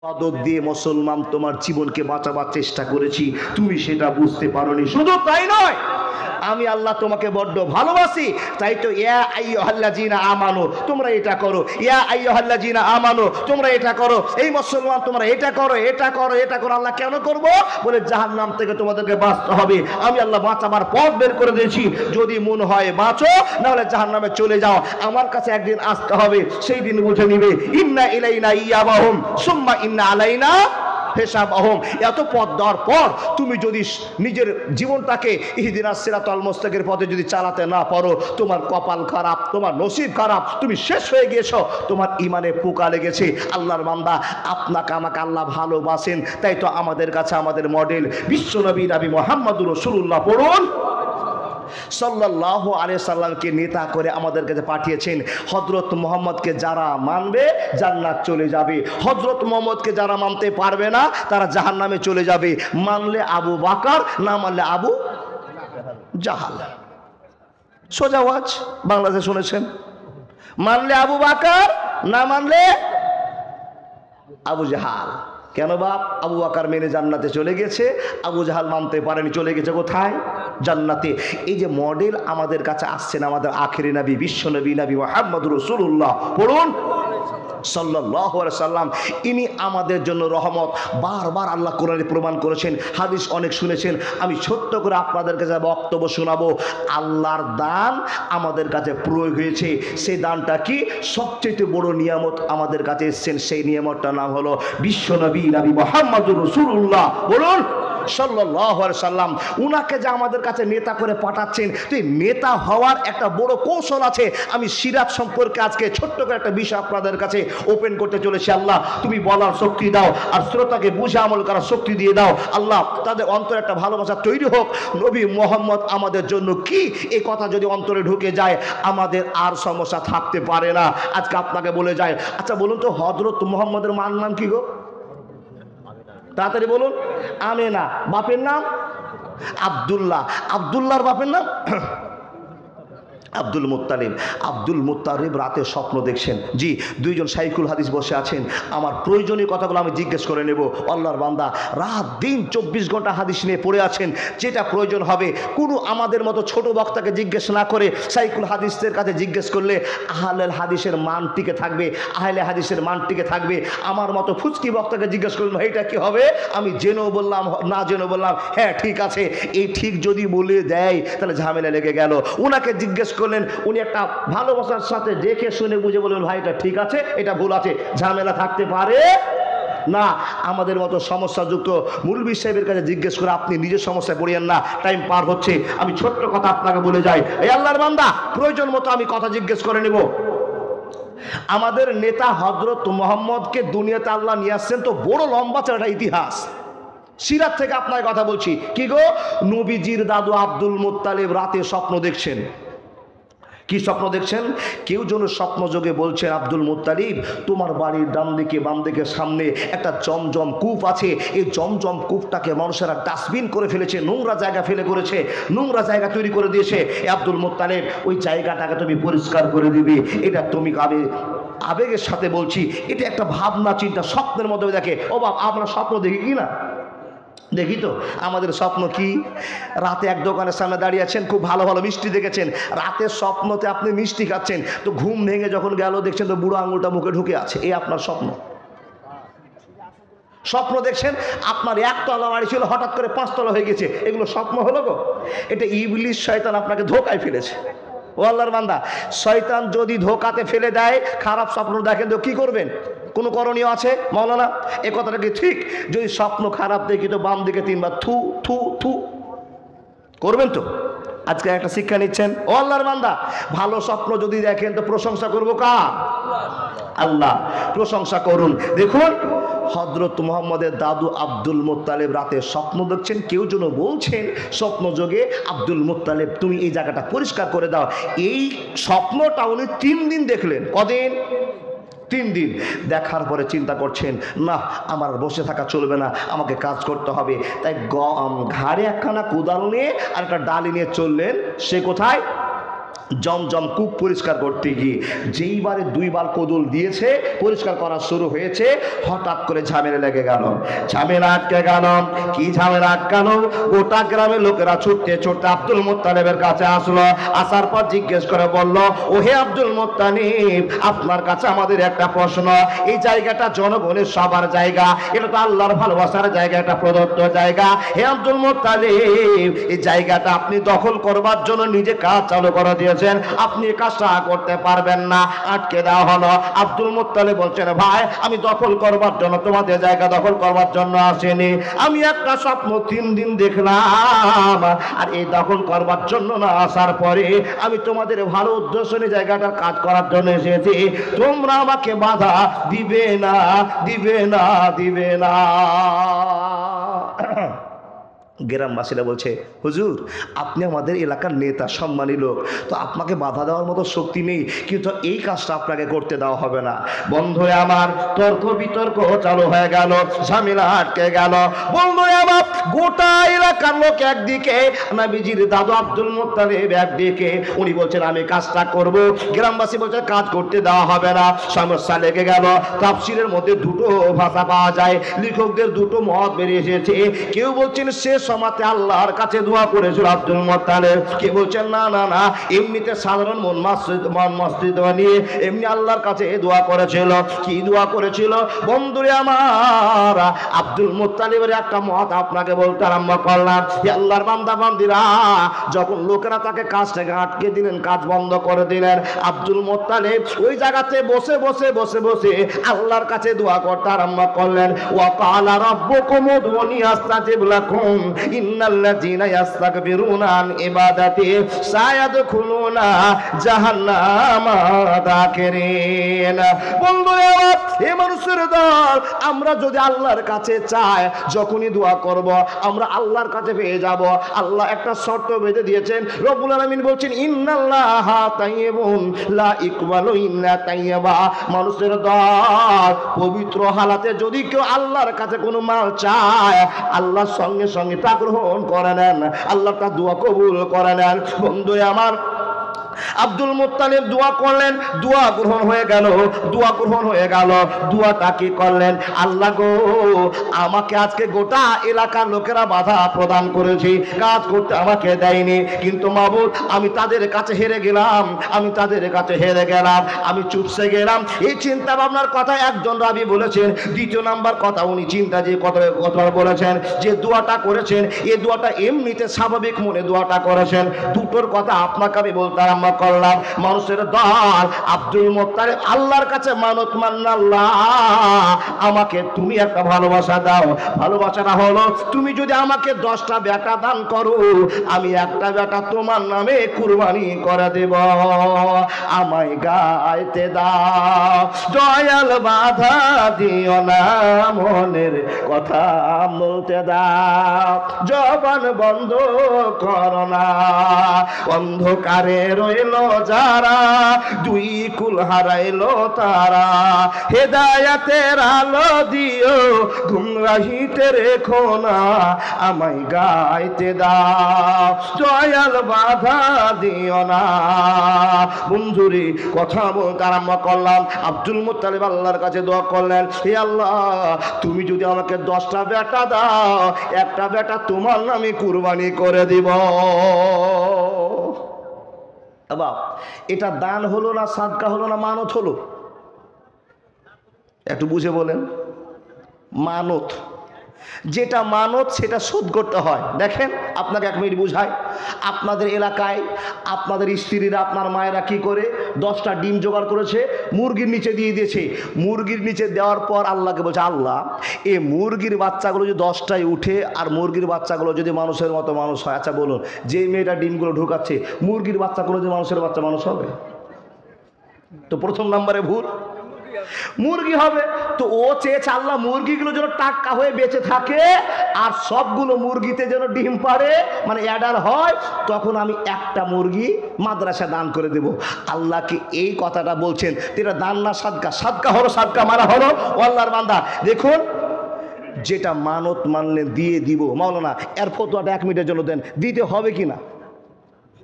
মদদ দিয়ে মুসলমান তোমার জীবনকে বাঁচাবার চেষ্টা করেছি, তুমি সেটা বুঝতে পারোনি। শুধু তাই নয়, আমি আল্লাহ তোমাকে বড্ড ভালোবাসি, তাই তো ইয়া আইয়ুহাল্লাযীনা আমানু তোমরা এটা করো, ইয়া আইয়ুহাল্লাযীনা আমানু তোমরা এটা করো, এই মুসলমান তোমরা এটা করো, এটা করো, এটা করো। আল্লাহ কেন করব? বলে জাহান্নাম থেকে তোমাদেরকে বাঁচতে হবে। আমি আল্লাহ বাঁচাবার পথ বের করে দিয়েছি, যদি মন হয় বাঁচো, না হলে জাহান্নামে চলে যাও। আমার কাছে একদিন আসতে হবে, সেই দিন বুঝে নিবে। ইন্না ইলাইনা ইয়াবাহুম সুম্মা ইন্না আলাইনা হিসাবাহুম। এত পথ দেওয়ার পর তুমি যদি নিজের জীবনটাকে ইহদিনাস সিরাতাল মুস্তাকিমের পথে যদি চালাতে না পারো, তোমার কপাল খারাপ, তোমার নসিব খারাপ, তুমি শেষ হয়ে গিয়েছো, তোমার ইমানে পোকা লেগেছে। আল্লাহর বান্দা, আপনাকে আমাকে আল্লাহ ভালোবাসেন, তাই তো আমাদের কাছে আমাদের মডেল বিশ্বনবী নবী মুহাম্মদুর রাসূলুল্লাহ পড়ুন সাল্লাল্লাহু আলাইহি সাল্লামকে নেতা করে আমাদের কাছে পাঠিয়েছেন। হযরত মুহাম্মদকে যারা মানবে জান্নাত চলে যাবে, হযরত মুহাম্মদকে যারা মানতে পারবে না তারা জাহান্নামে চলে যাবে। মানলে আবু বকর, না মানলে আবু জাহাল। সোজা ওয়াজ, বাংলাদেশে শুনেছেন? মানলে আবু বকর, না মানলে আবু জাহাল। কেন বাপ? আবু বকর মেনে জান্নাতে চলে গেছে, আবু জাহাল মানতে পারেনি, চলে গেছে কোথায়? জান্নাতে। এই যে মডেল আমাদের কাছে আসছেন আমাদের আখেরি নবী বিশ্বনবী নবী মুহাম্মদুর রাসূলুল্লাহ পড়ুন সাল্লাল্লাহু আলাইহি সাল্লাম। ইনি আমাদের জন্য রহমত। বারবার আল্লাহ কোরআনে প্রমাণ করেছেন, হাদিস অনেক শুনেছেন। আমি ছোট্ট করে আপনাদের কাছে বক্তব্য শোনাবো। আল্লাহর দান আমাদের কাছে প্রয়োগ হয়েছে, সেই দানটা কি? সবচেয়ে বড় নিয়ামত আমাদের কাছে এসেছেন, সেই নিয়ামতটার নাম হলো বিশ্বনবী নবী মুহাম্মদুর রাসূলুল্লাহ বলুন সাল্লাল্লাহু আলাইহি সাল্লাম। উনাকে যে আমাদের কাছে নেতা করে পাঠাচ্ছেন, তো নেতা হওয়ার একটা বড় কৌশল আছে। আমি সিরাত সম্পর্কে আজকে ছোট্ট করে একটা বিষয় আপনাদের কাছে ওপেন করতে চলেছি। আল্লাহ তুমি বলার শক্তি দাও, আর শ্রোতাকে বুঝে আমল করার শক্তি দিয়ে দাও। আল্লাহ তাদের অন্তরে একটা ভালোবাসা তৈরি হোক। নবী মুহাম্মদ আমাদের জন্য কি, এই কথা যদি অন্তরে ঢুকে যায় আমাদের আর সমস্যা থাকতে পারে না। আজকে আপনাকে বলে যায়, আচ্ছা বলুন তো হযরত মুহাম্মদের মার নাম কি গো? তাড়াতাড়ি বলুন। আমেনা। বাপের নাম আব্দুল্লাহ। আব্দুল্লাহর বাপের নাম আব্দুল মুত্তালিব। আব্দুল মুত্তালিব রাতে স্বপ্ন দেখছেন। জি, দুইজন শাইখুল হাদিস বসে আছেন, আমার প্রয়োজনীয় কথাগুলো আমি জিজ্ঞেস করে নেব। আল্লাহর বান্দা রাত দিন 24 ঘন্টা হাদিস নিয়ে পড়ে আছেন, যেটা প্রয়োজন হবে কোনো আমাদের মতো ছোট বক্তাকে জিজ্ঞেস না করে শাইখুল হাদিসের কাছে জিজ্ঞেস করলে আহলে হাদিসের মান টিকে থাকবে, আহলে হাদিসের মান টিকে থাকবে। আমার মতো ফুচকি বক্তাকে জিজ্ঞেস করলেন এটা কি হবে, আমি জেনেও বললাম, না জেনেও বললাম হ্যাঁ ঠিক আছে। এই ঠিক যদি বলে দেয় তাহলে ঝামেলা লেগে গেল। ওনাকে জিজ্ঞেস করলেন, উনি একটা ভালোবাসার সাথে দেখে শুনে বুঝে বললেন ভাই এটা ঠিক আছে, এটা ভুল আছে, ঝামেলা থাকতে পারে না। আমাদের মতো সমস্যাযুক্ত মুলবি সাহেবের কাছে জিজ্ঞেস করে আপনি নিজের সমস্যায় পড়িয়েন না, টাইম পার হচ্ছে। আমি ছোট্ট কথা আপনাকে বলে যাই, এই আল্লাহর বান্দা প্রয়োজন মতো আমি কথা জিজ্ঞেস করে নেব। আমাদের নেতা হযরত মুহাম্মদকে দুনিয়াতে আল্লাহ নিয়ে আসছেন, তো বড় লম্বা একটা ইতিহাস। সিরাত থেকে আপনার কথা বলছি। কি গো? নবীজির দাদু আব্দুল মুত্তালিব রাতে স্বপ্ন দেখছেন। কি স্বপ্ন দেখছেন? কেউ যেন স্বপ্ন যোগে বলছেন, আব্দুল মুত্তালিব তোমার বাড়ির ডান দিকে বাম দিকে সামনে একটা জমজম কূপ আছে, এই জমজম কূপটাকে মানুষেরা ডাস্টবিন করে ফেলেছে, নোংরা জায়গা ফেলে করেছে, নোংরা জায়গা তৈরি করে দিয়েছে। আব্দুল মুত্তালিব ওই জায়গাটাকে তুমি পরিষ্কার করে দিবে। এটা তুমি আবেগের সাথে বলছি, এটা একটা ভাবনা চিন্তা স্বপ্নের মধ্যে দেখে। ও বাপ, আমরা স্বপ্ন দেখি কি না? দেখি তো। আমাদের স্বপ্ন কি? রাতে এক দোকানের সামনে দাঁড়িয়ে আছেন, খুব ভালো ভালো মিষ্টি দেখেছেন, রাতের স্বপ্নতে আপনি মিষ্টি খাচ্ছেন, তো ঘুম ভেঙে যখন গেল দেখছেন তো বুড়ো আঙুলটা মুখে ঢুকে আছে। এই আপনার স্বপ্ন। স্বপ্ন দেখছেন আপনার একতলা বাড়ি ছিল, হঠাৎ করে 5 তলা হয়ে গেছে, এগুলো স্বপ্ন হলো গো? এটা ইবলিস শয়তান আপনাকে ধোকায় ফেলেছে। ও আল্লাহর বান্দা, শয়তান যদি ধোকাতে ফেলে দেয়, খারাপ স্বপ্ন দেখেন তো কি করবেন? কোনো করণীয় আছে মাওলানা? এ কথাটা কি ঠিক? যদি স্বপ্ন খারাপ দেখি তো বাম দিকে 3 বার থু থু থু করবেন তো? আজকে একটা শিক্ষা নিচ্ছেন। ও আল্লাহর বান্দা, ভালো স্বপ্ন যদি দেখেন তো প্রশংসা করবো কার? আল্লাহ। প্রশংসা করুন। দেখুন হযরত মুহাম্মদের দাদু আব্দুল মুত্তালিব রাতে স্বপ্ন দেখছেন, কেউ যেন বলছেন স্বপ্ন যোগে আব্দুল মুত্তালিব তুমি এই জায়গাটা পরিষ্কার করে দাও। এই স্বপ্নটা উনি 3 দিন দেখলেন। কদিন? 3 দিন। দেখার পরে চিন্তা করছেন, না আমার বসে থাকা চলবে না, আমাকে কাজ করতে হবে। তাই ঘাড়ে একখানা কোদাল নিয়ে আর একটা ডালি নিয়ে চললেন। সে কোথায়? জমজম কূপ পরিষ্কার করতে গিয়ে যেইবারে দুইবার কোদল দিয়েছে, পরিষ্কার করা শুরু হয়েছে, হঠাৎ করে ঝামেলা লেগে গেল। ঝামেলা আটকে গেল। কি ঝামেলা আটকালো? গোটা গ্রামের লোকেরা ছুটতে ছুটতে আব্দুল মুত্তালিবের কাছে আসলো। আসার পর জিজ্ঞেস করে বলল, ও হে আব্দুল মুত্তালিব, আপনার কাছে আমাদের একটা প্রশ্ন। এই জায়গাটা জনগণের সবার জায়গা, এটা তো আল্লাহর ভালোবাসার জায়গা, এটা প্রদত্ত জায়গা। হে আব্দুল মুত্তালিব, এই জায়গাটা আপনি দখল করবার জন্য নিজে কাজ চালু করে দিয়েছেন, আপনি কাজটা করতে পারবেন না, আটকে দেওয়া হলো। আব্দুল মুত্তালিব বলছেন, ভাই আমি দখল করবার জন্য, তোমাদের জায়গা দখল করবার জন্য আসেনি। আমি একটা স্বপ্ন 3 দিন দেখলাম, আর এই দখল করবার জন্য না আসার পরে আমি তোমাদের ভালো উদ্দেশ্য নিয়ে জায়গাটার কাজ করার জন্য এসেছি। তোমরা আমাকে বাধা দিবে না, দিবে না, দিবে না। গ্রামবাসীরা বলছে, হুজুর আপনি আমাদের এলাকার নেতা, সম্মানী লোক, তো আপনাকে বাধা দেওয়ার মতো শক্তি নেই, কিন্তু এই কাজটা আপনাকে করতে দেওয়া হবে না। বন্ধুরা আমার, তর্ক বিতর্ক চালু হয়ে গেল, ঝামেলা আটকে গেল। বন্ধুরা আমার, গোটা এলাকার লোক একদিকে, নবীজির দাদু আব্দুল মুত্তালিব একদিকে, উনি বলছেন আমি কাজটা করব, গ্রামবাসী বলছে কাজ করতে দেওয়া হবে না। সমস্যা লেগে গেল। তাফসীরের মধ্যে দুটো ভাষা পাওয়া যায়, লেখকদের দুটো মত বেরিয়ে এসেছে। কেউ বলছেন শেষ সমাতে আল্লাহর কাছে দোয়া করেছিল আব্দুল মুত্তালিব, কে বলছেন না না না, এমনিতে সাধারণ মন মসজিদ নিয়ে এমনি আল্লাহর কাছে দোয়া করেছিল। কি দোয়া করেছিল? বন্ধুরে আমার, আব্দুল মুত্তালিবের একটা মত আপনাকে বলতে আরম্ভ করলাম। আল্লাহর বান্দা বান্দিরা, যখন লোকেরা তাকে কাজ থেকে আটকে দিলেন, কাজ বন্ধ করে দিলেন, আব্দুল মুত্তালিব ওই জায়গাতে বসে বসে বসে বসে আল্লাহর কাছে দোয়া করতে আরম্ভ করলেন। ওয়া ক্বালা রাব্বুকুম উদউনি আস্তাজিব লাকুম ইন্নাল্লাযীনা ইস্তাকবিরুনা আন ইবাদাতি সায়াদখুলুনা জাহান্নামা দাখিরিন। বন্ধুরা, এই মানুষের দল, আমরা যদি আল্লাহর কাছে চাই, যখনই দোয়া করব আমরা আল্লাহর কাছে পেয়ে যাব। আল্লাহ একটা শর্ত বেঁধে দিয়েছেন। রব্বুল আলামিন বলছেন, ইন্নাল্লাহা তাইয়্যিবুন লা ইকবালু ইল্লা তাইয়্যিবা। মানুষের দল, পবিত্র হালাতে যদি কেউ আল্লাহর কাছে কোনো মাল চায়, আল্লাহর সঙ্গে সঙ্গে তা গ্রহণ করে নেন, আল্লাহ তা দোয়া কবুল করে নেন। বন্ধু আমার, আব্দুল মুত্তালিব দোয়া করলেন, দোয়া গ্রহণ হয়ে গেল, দোয়া গ্রহণ হয়ে গেল। দোয়াটা কি করলেন? আল্লাহ গো, আমাকে আজকে গোটা এলাকার লোকেরা বাধা প্রদান করেছে, কাজ করতে আমাকে দেয়নি, কিন্তু মাবুদ আমি তাদের কাছে হেরে গেলাম, আমি তাদের কাছে হেরে গেলাম, আমি চুপসে গেলাম। এই চিন্তা ভাবনার কথা একজন রাবী বলেছেন। দ্বিতীয় নাম্বার কথা, উনি চিন্তা যে কথা বলেছেন, যে দোয়াটা করেছেন, এই দোয়াটা এমনিতে স্বাভাবিক মনে দোয়াটা করেছেন। দুটোর কথা আপনাকে আমি বলতাম করলাম। মানুষের দল, আব্দুল মুত্তালিব আল্লাহর কাছে মানত মানল, আল্লাহ আমাকে তুমি একটা ভালোবাসা দাও। ভালোবাসাটা হলো, তুমি যদি আমাকে 10টা বেটা দান করো, আমি একটা বেটা তোমার নামে কুরবানি করে দেব। আমায় গাইতে দাও, দয়াল বাধা দিও না, মনের কথা বলতে দাও, জবান বন্ধ করো না। অন্ধকারে রইল যারা, দুই কুল হারাইলো তারা, হেদায়াতের আলো দিও, গুমরাহিতে রেখো না, আমায় গাইতে দাও, দয়াল বাধা দিও না। বন্ধুরে, কথা বলতে আরম্ভ করলাম। আব্দুল মুত্তালিব আল্লাহর কাছে দোয়া করলেন, হে আল্লাহ, তুমি যদি আমাকে 10টা বেটা দাও, একটা বেটা তোমার নামে কুরবানি করে দিব। এটা দান হলো না, সাদকা হলো না, মানত হলো? একটু বুঝে বলেন। মানত, যেটা মানত সেটা শোধ করতে হয়। দেখেন, আপনাকে 1 মিনিট বুঝায়। আপনাদের এলাকায় আপনাদের স্ত্রীরা, আপনার মায়েরা কি করে, 10টা ডিম জোগাড় করেছে, মুরগির নিচে দিয়ে দিয়েছে। মুরগির নিচে দেওয়ার পর আল্লাহকে বলছে, আল্লাহ এই মুরগির বাচ্চাগুলো যদি 10টায় উঠে, আর মুরগির বাচ্চাগুলো যদি মানুষের মতো মানুষ হয়, আচ্ছা বলুন, যে মেয়েটা ডিমগুলো ঢুকাচ্ছে, মুরগির বাচ্চাগুলো যদি মানুষের বাচ্চা মানুষ হবে? তো প্রথম নম্বরে ভুল, মুরগি হবে। তো ও চেয়েছে আল্লাহ মুরগিগুলো যেন টাটকা হয়ে বেঁচে থাকে, আর সবগুলো মুরগিতে যেন ডিম পারে, মানে অ্যাডাল হয়, তখন আমি একটা মুরগি মাদ্রাসা দান করে দেব। আল্লাহকে এই কথাটা বলছেন, এটা দান না সাদকা? সাদকা হলো, সাদকা মারা হলো। আল্লাহর বান্দা দেখুন, যেটা মানত মানলে দিয়ে দিব। মাওলানা এর ফতোয়াটা 1 মিনিটের জন্য দেন, দিতে হবে কি না?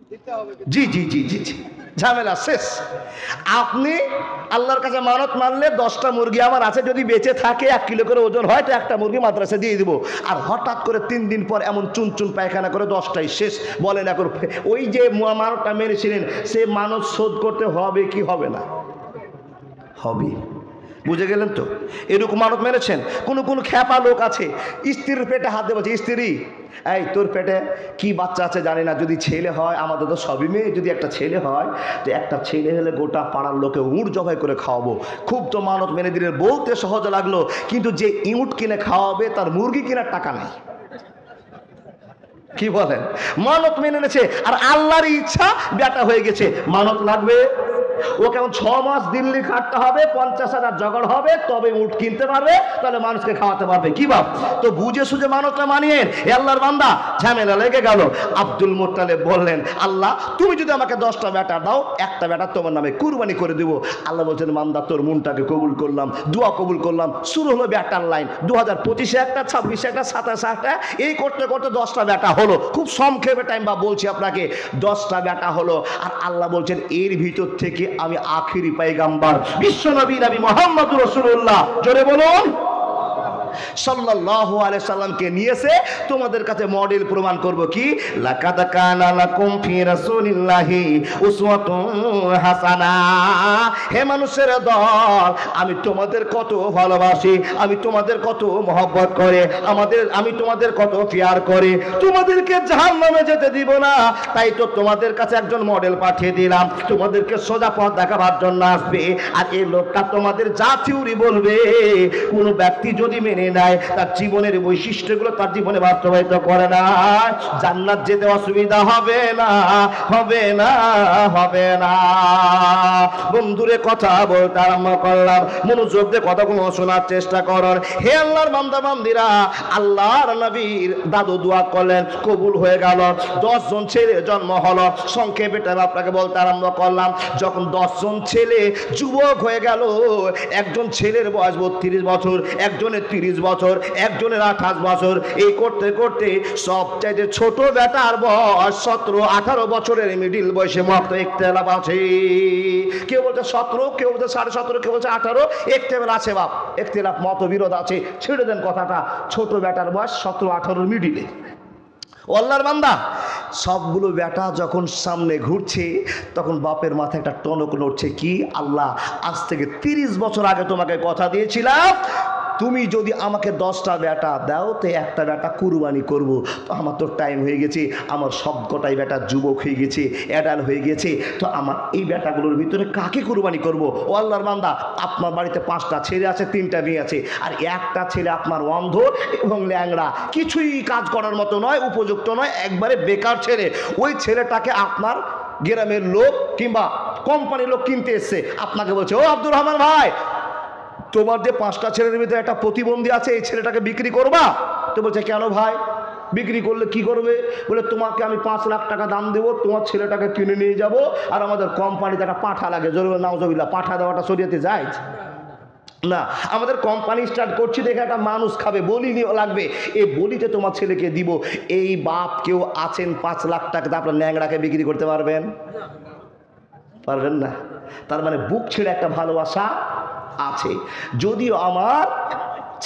জি জি জি জি জি, ঝামেলা শেষ। আপনি আল্লাহর কাছে মানত মানলে 10টা মুরগি আমার আছে, যদি বেঁচে থাকে 1 কিলো করে ওজন হয় তো একটা মুরগি মাদ্রাসা দিয়ে দিব। আর হঠাৎ করে 3 দিন পর এমন চুন চুন পায়খানা করে 10টাই শেষ। বলেন এখন ওই যে মানতটা মেরেছিলেন সে মানত শোধ করতে হবে কি হবে না? হবে। বুঝে গেলেন তো? এরকম মানত মেরেছেন। কোন খ্যাপা লোক আছে স্ত্রীর পেটে হাত দিয়ে বলছে, স্ত্রী এই তোর পেটে কি বাচ্চা আছে জানি না, যদি ছেলে হয়, আমাদের তো সবই মেয়ে, যদি একটা ছেলে হয় তো একটা ছেলে হলে গোটা পাড়ার লোকে উঁট জবাই করে খাওয়াবো। খুব তো মানত মেনে দিলেন, বলতে সহজ লাগলো, কিন্তু যে ইঁট কিনে খাওয়াবে তার মুরগি কেনার টাকা নেই। কি বলেন? মানত মেনে নেছে, আর আল্লাহর ইচ্ছা বেটা হয়ে গেছে, মানত লাগবে। ও কেমন 6 মাস দিল্লি খাটতে হবে, 50,000 জগাড় হবে, তবে উট কিনতে পারবে, তাহলে মানুষকে খাওয়াতে পারবে। কি বাপ? তো বুঝে সুঝে মানতটা মানিয়েন। হে আল্লাহর বান্দা, ঝামেলা লেগে গেল। আব্দুল মুত্তালিব বললেন, আল্লাহ তুমি যদি আমাকে 10টা বেটা দাও, একটা বেটা তোমার নামে কুরবানি করে দিব। আল্লাহ বলছেন, বান্দা তোর মনটাকে কবুল করলাম, দোয়া কবুল করলাম। শুরু হলো বেটার লাইন। 2025-এ একটা, 26-এ একটা, 27-এ একটা, এই করতে করতে 10টা বেটা হলো। খুব সংক্ষেপে টাইম বা বলছি আপনাকে, 10টা বেটা হলো। আর আল্লাহ বলছেন, এর ভিতর থেকে আমি আখিরি পয়গাম্বার বিশ্বনবী নবী মুহাম্মদুর রাসূলুল্লাহ, জোরে বলুন, সাল্লাল্লাহু আলাইহি সাল্লামকে নিয়েছে তোমাদের কাছে মডেল প্রমাণ করব। কি? লাকাদ কানা লাকুম ফি রাসূলিল্লাহি উসওয়াতুন হাসানা। হে মানুষের দল, আমি তোমাদের কত ভালোবাসি, আমি তোমাদের কত মহব্বত করে, আমি তোমাদের কত প্যার করে, তোমাদেরকে জাহান্নামে যেতে দিব না। তাই তো তোমাদের কাছে একজন মডেল পাঠিয়ে দিলাম, তোমাদেরকে সোজা পথ দেখাবার জন্য আসবে। আর এই লোকটা তোমাদের যা থিওরি বলবে, কোন ব্যক্তি যদি মেনে নেয়, তার জীবনের বৈশিষ্ট্যগুলো তার জীবনে বাস্তবায়িত করে না, জান্নাত যেতে অসুবিধা হবে না, হবে না, হবে না। বন্ধুরে কথা বলতে আরম্ভ করলাম, মনোযোগ দিয়ে কথাগুলো শোনার চেষ্টা করুন। হে আল্লাহর বান্দা বান্দিরা, আল্লাহর নবীর দাদু দোয়া করলেন, কবুল হয়ে গেল। 10 জন ছেলে জন্ম হলো। সংক্ষেপে আপনাকে বলতে আরম্ভ করলাম, যখন 10 জন ছেলে যুবক হয়ে গেল, একজন ছেলের বয়স 32 বছর, একজনের 30 বছর, একজনের 28 বছর, এই করতে করতে সবচাইতে ছোট বেটার বয়স 17-18 বছরের মিডিল বয়সে মত ইখতিলাফ আছে। কেউ বলছে 17, কেউ বলছে 17.5, কেউ বলছে 18, ইখতিলাফ আছে বাপ, ইখতিলাফ মতবিরোধ আছে। ছেড়ে দেন কথাটা, ছোট বেটার বয়স 17-18 মিডিলে। আল্লাহর বান্দা, সবগুলো বেটা যখন সামনে ঘুরছে, তখন বাপের মাথায় একটা টনক নড়ছে। কি? আল্লাহ, আজ থেকে 30 বছর আগে তোমাকে কথা দিয়েছিলাম, তুমি যদি আমাকে 10টা বেটা দাও তো একটা বেটা কুরবানি করব। তো আমার তো টাইম হয়ে গেছে, আমার সবকটাই বেটা যুবক হয়ে গেছে, অ্যাডাল্ট হয়ে গেছে, তো আমার এই বেটাগুলোর ভিতরে কাকে কুরবানি করব? ও আল্লাহর বান্দা, আপনার বাড়িতে 5টা ছেলে আছে, 3টা মেয়ে আছে, আর একটা ছেলে আপনার অন্ধ এবং ল্যাংড়া, কিছুই কাজ করার মতো নয়, উপযুক্ত নয়, একবারে বেকার ছেলে। ওই ছেলেটাকে আপনার গ্রামের লোক কিংবা কোম্পানির লোক কিনতে এসছে, আপনাকে বলছে, ও আব্দুর রহমান ভাই, তোমার যে 5টা ছেলের ভিতরে একটা প্রতিবন্ধী আছে, এই ছেলেটাকে বিক্রি করবা? তো বলছে, কেন ভাই, বিক্রি করলে কি করবে? বলে, তোমাকে আমি 5 লাখ টাকা দাম দেবো, তোমার ছেলেটাকে কিনে নিয়ে যাব, আর আমাদের কোম্পানিতে একটা পাঠা লাগে, জরুরি নাউজুবিল্লাহ, পাঠা দেওয়াটা শরীয়তে জায়েজ না। আমাদের কোম্পানি স্টার্ট করছি দেখে একটা মানুষ খাবে, বলি লাগবে, এই বলিতে তোমার ছেলেকে দিব। এই বাপ কেউ আছেন 5 লাখ টাকা আপনার ন্যাংরাকে বিক্রি করতে পারবেন? পারবেন না। তার মানে বুক ছেড়ে একটা ভালোবাসা আছে। যদিও আমার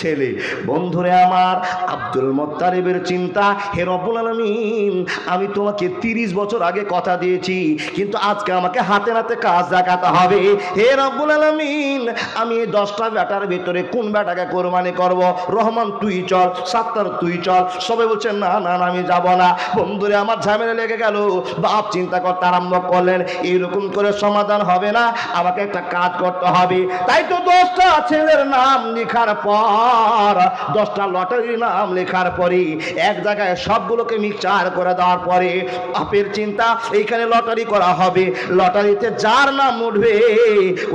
ছেলে, বন্ধুরে আমার, আব্দুল মুত্তালিবের চিন্তা, হে রব্বুল আলামিন, আমি তোমাকে 30 বছর আগে কথা দিয়েছি, কিন্তু আজকে আমাকে হাতে হাতে কাজ দেখাতে হবে। হে রব্বুল আলামিন, আমি এই 10টা বেটার ভিতরে কোন বেটাকে কোরবানি করব? রহমান তুই চল, সাত্তার তুই চল। সবাই বলছেন, না না আমি যাব না। বন্ধুরে আমার ঝামেলা লেগে গেল। বাপ চিন্তা করতে আরম্ভ করলেন, এইরকম করে সমাধান হবে না, আমাকে একটা কাজ করতে হবে। তাই তো 10টা ছেলের নাম লেখার পর, 10টা লটারির নাম লেখার পরে, এক জায়গায় সবগুলোকে মিক্সচার করে দেওয়ার পরে, বাপের চিন্তা, এইখানে লটারি করা হবে, লটারিতে যার নাম উঠবে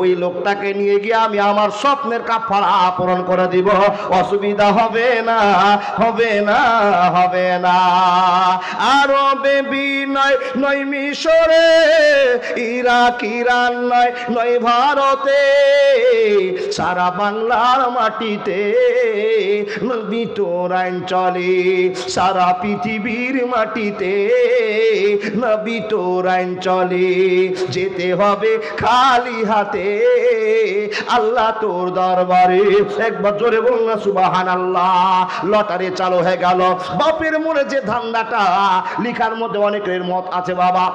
ওই লোকটাকে নিয়ে গিয়ে আমি আমার স্বপ্নের কাফারা পূরণ করে দিব, অসুবিধা হবে না, হবে না, হবে না। আরবে বিনয় নয় মিশরে, ইরাক ইরান নয় ভারতে, সারা বাংলার মাটিতে নবী তোর আইন চলে, সারা পৃথিবীর মাটিতে নবী তোর আইন চলে, যেতে হবে খালি হাতে আল্লাহ তোর দরবারে। একবার জোরে বল না সুবহানাল্লাহ। লটারি চালু হয়ে গেল। বাপের মনে যে ধান্দাটা, লিখার মধ্যে অনেকের মত আছে বাবা।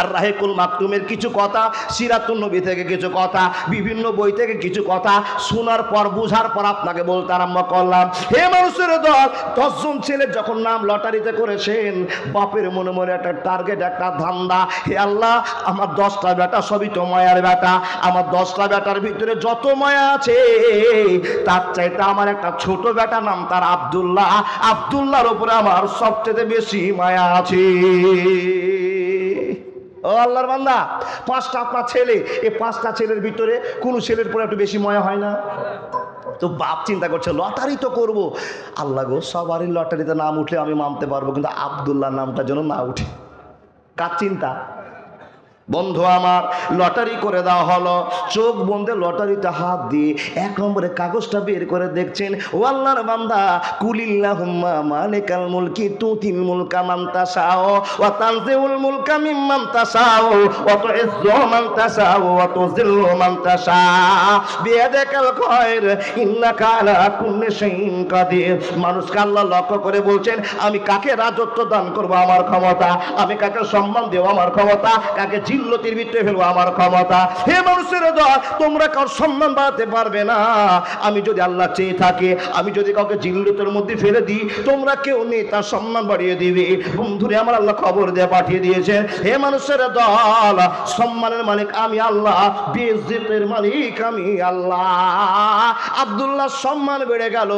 আর রাহিকুল মাকতুমের কিছু কথা, সিরাতুন নবী থেকে কিছু কথা, বিভিন্ন বই থেকে কিছু কথা শোনার পর বুঝার পর আপনাকে বলতে আরম্ভ করলাম। হে মানুষের দল, 10 জন ছেলে যখন নাম লটারিতে করেছেন, বাপের মনে মনে একটা টার্গেট, একটা ধান্দা। হে আল্লাহ, আমার 10টা বেটা সবই তো মায়ার বেটা, আমার 10টা বেটার ভিতরে যত মায়া আছে তার চাইতে আমার একটা ছোট বেটা নাম তার আব্দুল্লাহ, আব্দুল্লাহর উপরে আমার সবচেয়ে বেশি মায়া আছে। ও আল্লাহর বান্দা, 5টা আপনার ছেলে, এই 5টা ছেলের ভিতরে কোন ছেলের পরে একটু বেশি মায়া হয় না? তো বাপ চিন্তা করছে লটারি তো করবো, আল্লাহ গো সবারই লটারিতে নাম উঠলে আমি মানতে পারবো, কিন্তু আব্দুল্লাহ নামটা যেন না উঠে। কার চিন্তা? বন্ধু আমার, লটারি করে দেওয়া হলো। চোখ বন্ধে লটারিতে হাত দিয়ে 1 নম্বরে কাগজটা বের করে দেখছেন, ও আল্লাহর বান্দা, কুলিল্লাহুম্মা মালিকাল মুলকি তুতিল মুলকা মান তাশাও ওয়া তানজিউল মুলকা মিম্মান তাশাও ওয়া তুইজ্জু মান তাশাও ওয়া তুযিল্লু মান তাশা বিয়াদিকাল খায়র ইন্নাকা আলা কুল্লি শাইইন কাদির। মানুষকে আল্লাহ লক্ষ্য করে বলছেন, আমি কাকে রাজত্ব দান করব আমার ক্ষমতা, আমি কাকে সম্মান দেব আমার ক্ষমতা, কাকে জিল্লতির ভিতরে ফেলবো আমার ক্ষমতা। হে মানুষের দল, তোমরা কার সম্মান বাড়াতে পারবে না। আমি যদি আল্লাহ চেয়ে থাকে, আমি যদি কাউকে জিল্লতের মধ্যে ফেলে দিই, তোমরা কেউ নেই তার সম্মান বাড়িয়ে দিবে। বন্ধুরে আমার আল্লাহ খবর দিয়ে পাঠিয়ে দিয়েছেন, হে মানুষের দল, সম্মানের মালিক আমি আল্লাহ, বেইজ্জতের মালিক আমি আল্লাহ। আব্দুল্লাহ সম্মান বেড়ে গেল।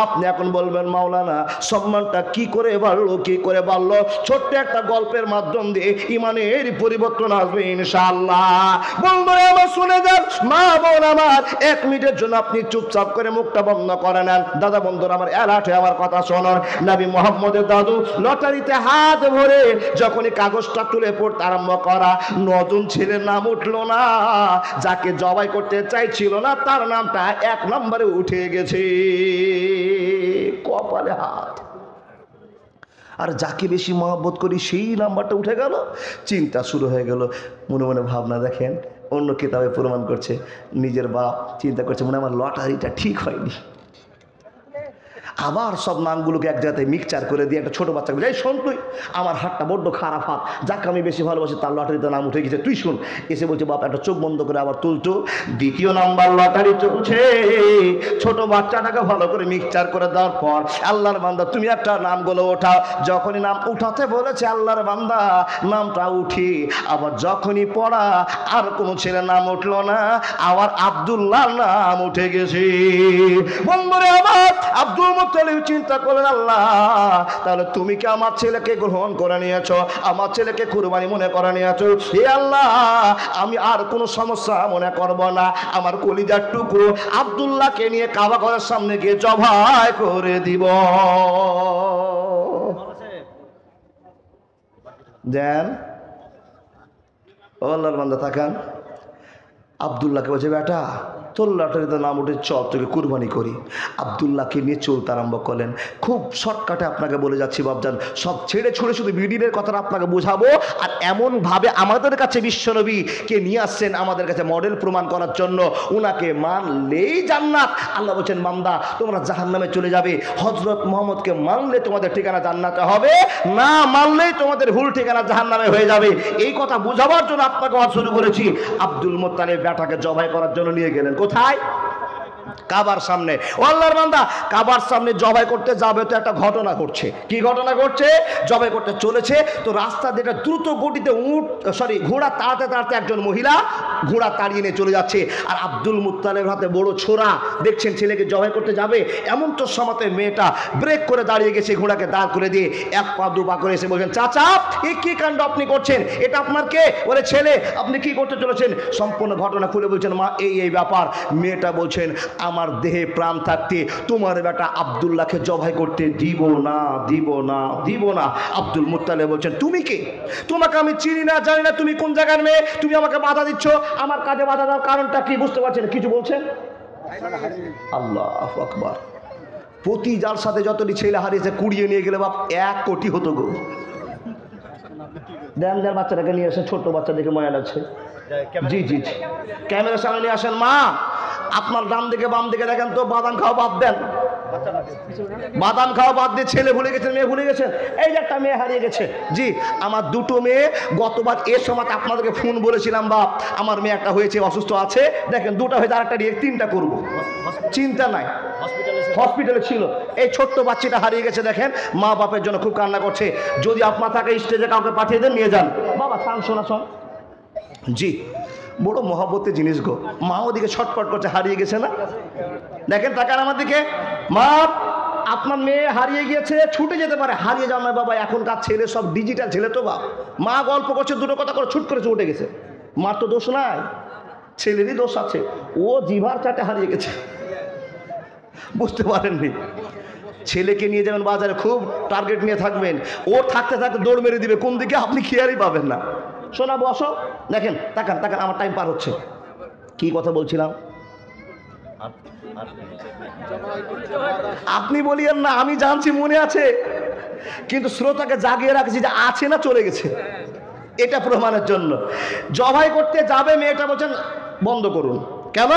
আপনি এখন বলবেন মাওলানা সম্মানটা কি করে বাড়লো, কি করে বাড়লো? ছোট্ট একটা গল্পের মাধ্যম দিয়ে ইমানের পরিবর্তন আসবে ইনশাআল্লাহ। বন্ধুরা আমার শুনে যান, মা বোন আমার, 1 মিনিটের জন্য আপনি চুপচাপ করে মুখটা বন্ধ করে নেন। দাদা বন্ধুরা আমার, এলাঠে আমার কথা শোনুন। নবী মুহাম্মদের দাদু লটারিতে হাত ভরে যখনই কাগজটা তুলে পড়তে আরম্ভ করা, 9 জন ছেলের নাম উঠলো না। যাকে জবাই করতে চাইছিল না তার নামটা 1 নম্বরে উঠে গেছে। কপালে হাত। আর যাকে বেশি মহব্বত করি সেই নাম্বারটা উঠে গেল। চিন্তা শুরু হয়ে গেল। মনে মনে ভাবনা দেখেন, অন্য কিতাবে প্রমাণ করছে, নিজের বাপ চিন্তা করছে মনে আমার লটারিটা ঠিক হয়নি। আবার সব নামগুলোকে এক জায়গায় মিক্সচার করে দিয়ে একটা ছোট বাচ্চাকে, এই শোন তুই, আমার হাতটা বড্ড খারাপ হাত, যাকে আমি বেশি ভালোবাসি তার লটারিতে নাম উঠে গেছে, তুই শোন। এসে বলছে বাপ একটা চোখ বন্ধ করে আবার তুলতো। 2য় নাম্বার লটারি চলছে। ছোট বাচ্চাটাকে ভালো করে মিক্সচার করে দেওয়ার পর, আল্লাহর বান্দা তুমি একটা নামগুলো ওঠাও। যখনই নাম উঠাতে বলেছে আল্লাহর বান্দা নামটা উঠি, আবার যখনই পড়া আর কোনো ছেলের নাম উঠলো না, আবার আব্দুল্লাহর নাম উঠে গেছে। বন্ধুরে আমার, আব্দুল মুত্তালিব চিন্তা করলেন, আল্লাহ তাহলে তুমি কি আমার ছেলেকে গ্রহণ করে নিয়েছো, আমার ছেলেকে কুরবানি মনে করে নিয়েছো? হে আল্লাহ, আমি আর কোনো সমস্যা মনে করব না। আমার কলিজার টুকরো আব্দুল্লাহকে নিয়ে কাবা ঘরের সামনে গিয়ে জবাই করে দিব। দেন ও আল্লাহর বান্দা তাকান, আব্দুল্লাহকে বলছে বেটা তোর লটারিতে নাম উঠে চল তোকে কুরবানি করি। আব্দুল্লাহকে নিয়ে চলতে আরম্ভ করলেন। খুব শর্টকাটে আপনাকে বলে যাচ্ছি বাপজান, সব ছেড়ে ছুড়ে শুধু বিডিনের কথাটা আপনাকে বোঝাবো। আর এমনভাবে আমাদের কাছে বিশ্বনবীকে নিয়ে আসছেন আমাদের কাছে মডেল প্রমাণ করার জন্য। উনাকে মানলেই জান্নাত। আল্লাহ বলছেন বান্দা তোমরা জাহান্নামে চলে যাবে, হযরত মুহাম্মদকে মানলে তোমাদের ঠিকানা জান্নাতে হবে, না মানলেই তোমাদের ভুল ঠিকানা জাহান্নামে হয়ে যাবে। এই কথা বোঝাবার জন্য আপনাকে ওয়াজ শুরু করেছি। আব্দুল মুত্তালিব বেটাকে জবাই করার জন্য নিয়ে গেলেন কোথায়? কাবার সামনে। ও আল্লাহর বান্দা, কাবার সামনে জবাই করতে যাবে তো একটা ঘটনা ঘটছে। কি ঘটনা ঘটছে? জবাই করতে চলেছে তো রাস্তা দিয়ে দ্রুত গতিতে ঘোড়া তাড়াতে তাড়াতে একজন মহিলা ঘোড়া তাড়িয়ে নিয়ে চলে যাচ্ছে। আর আব্দুল মুত্তালিবের হাতে বড় ছোরা, দেখছেন ছেলেকে জবাই করতে যাবে, এমন তো সময়তে মেয়েটা ব্রেক করে দাঁড়িয়ে গেছে, ঘোড়াকে দাঁড় করে দিয়ে 1 পা 2 পা করে এসে বলছেন, চাচা এই কি কাণ্ড আপনি করছেন? এটা আপনার কে? বলে ছেলে। আপনি কি করতে চলেছেন? সম্পূর্ণ ঘটনা খুলে বলছেন, মা এই ব্যাপার। মেয়েটা বলছেন, আমার দেহে প্রাণ থাকতে তোমার বেটা আব্দুল্লাহকে জবাই করতে দিব না, দিব না, দিব না। আব্দুল মুত্তালিব বলছেন, তুমি কে? তোমাকে আমি চিনি না, জানি না তুমি কোন জায়গার মেয়ে, তুমি আমাকে বাধা দিচ্ছ। আমার কাজে বাধা দেওয়ার কারণটা কি বুঝতে পারছেন? কিছু বলছেন? আল্লাহু আকবার। প্রতি যার সাথে যতটি ছেলে হারিয়েছে কুড়িয়ে নিয়ে গেলে বাপ 1 কোটি হতো গো। দেন দেন বাচ্চাটাকে নিয়ে আসেন, ছোট্ট বাচ্চা দেখে মজা লাগছে। জি জি জি, ক্যামেরার সামনে নিয়ে আসেন। মা আপনার ডান দিকে বাম দিকে দেখেন তো, বাদাম খাওয়া বাদ দেন, বাদাম খাওয়া বাদ দিয়ে ছেলে ভুলে গেছেন, মেয়ে ভুলে গেছেন। এই যে একটা মেয়ে হারিয়ে গেছে। জি, আমার দুটো মেয়ে, গতবার এর সময় আপনাদেরকে ফোন বলেছিলাম বাপ আমার মেয়ে একটা হয়েছে, অসুস্থ আছে, দেখেন দুটা হয়েছে, আরেকটা নিয়ে 3টা করবো, চিন্তা নাই, হসপিটালে ছিল। এই ছোট্ট বাচ্চাটা হারিয়ে গেছে, দেখেন মা বাপের জন্য খুব কান্না করছে। যদি আপনার থাকে স্টেজে কাউকে পাঠিয়ে দেন, নিয়ে যান। বাবা থাম, শোনা শোন। জি, বড় মহব্বতের জিনিস গো। মা ওদিকে ছটফট করছে, হারিয়ে গেছে না, দেখেন তাকান আমার দিকে। মা আপনার মেয়ে হারিয়ে গিয়েছে, ছুটে যেতে পারে, হারিয়ে যাও না বাবা, এখনকার ছেলে সব ডিজিটাল ছেলে তো বাপ। মা গল্প করছে, দুটো কথা করে ছুট করে উঠে গেছে। মার তো দোষ নাই, ছেলেরই দোষ আছে, ও জিভার চাটে হারিয়ে গেছে, বুঝতে পারেননি। ছেলেকে নিয়ে যাবেন বাজারে, খুব টার্গেট নিয়ে থাকবেন, ওর থাকতে থাকতে দৌড় মেরে দিবে কোন দিকে আপনি খেয়ালই পাবেন না। শোনা বসো, দেখেন তাকান তাকান, আমার টাইম পার হচ্ছে। কি কথা বলছিলাম? আপনি বলিয়েন না, আমি জানছি মনে আছে, কিন্তু শ্রোতাকে জাগিয়ে রাখছি যে আছে না চলে গেছে, এটা প্রমাণের জন্য। জবাই করতে যাবে মেয়েটা, বলছেন বন্ধ করুন। কেন?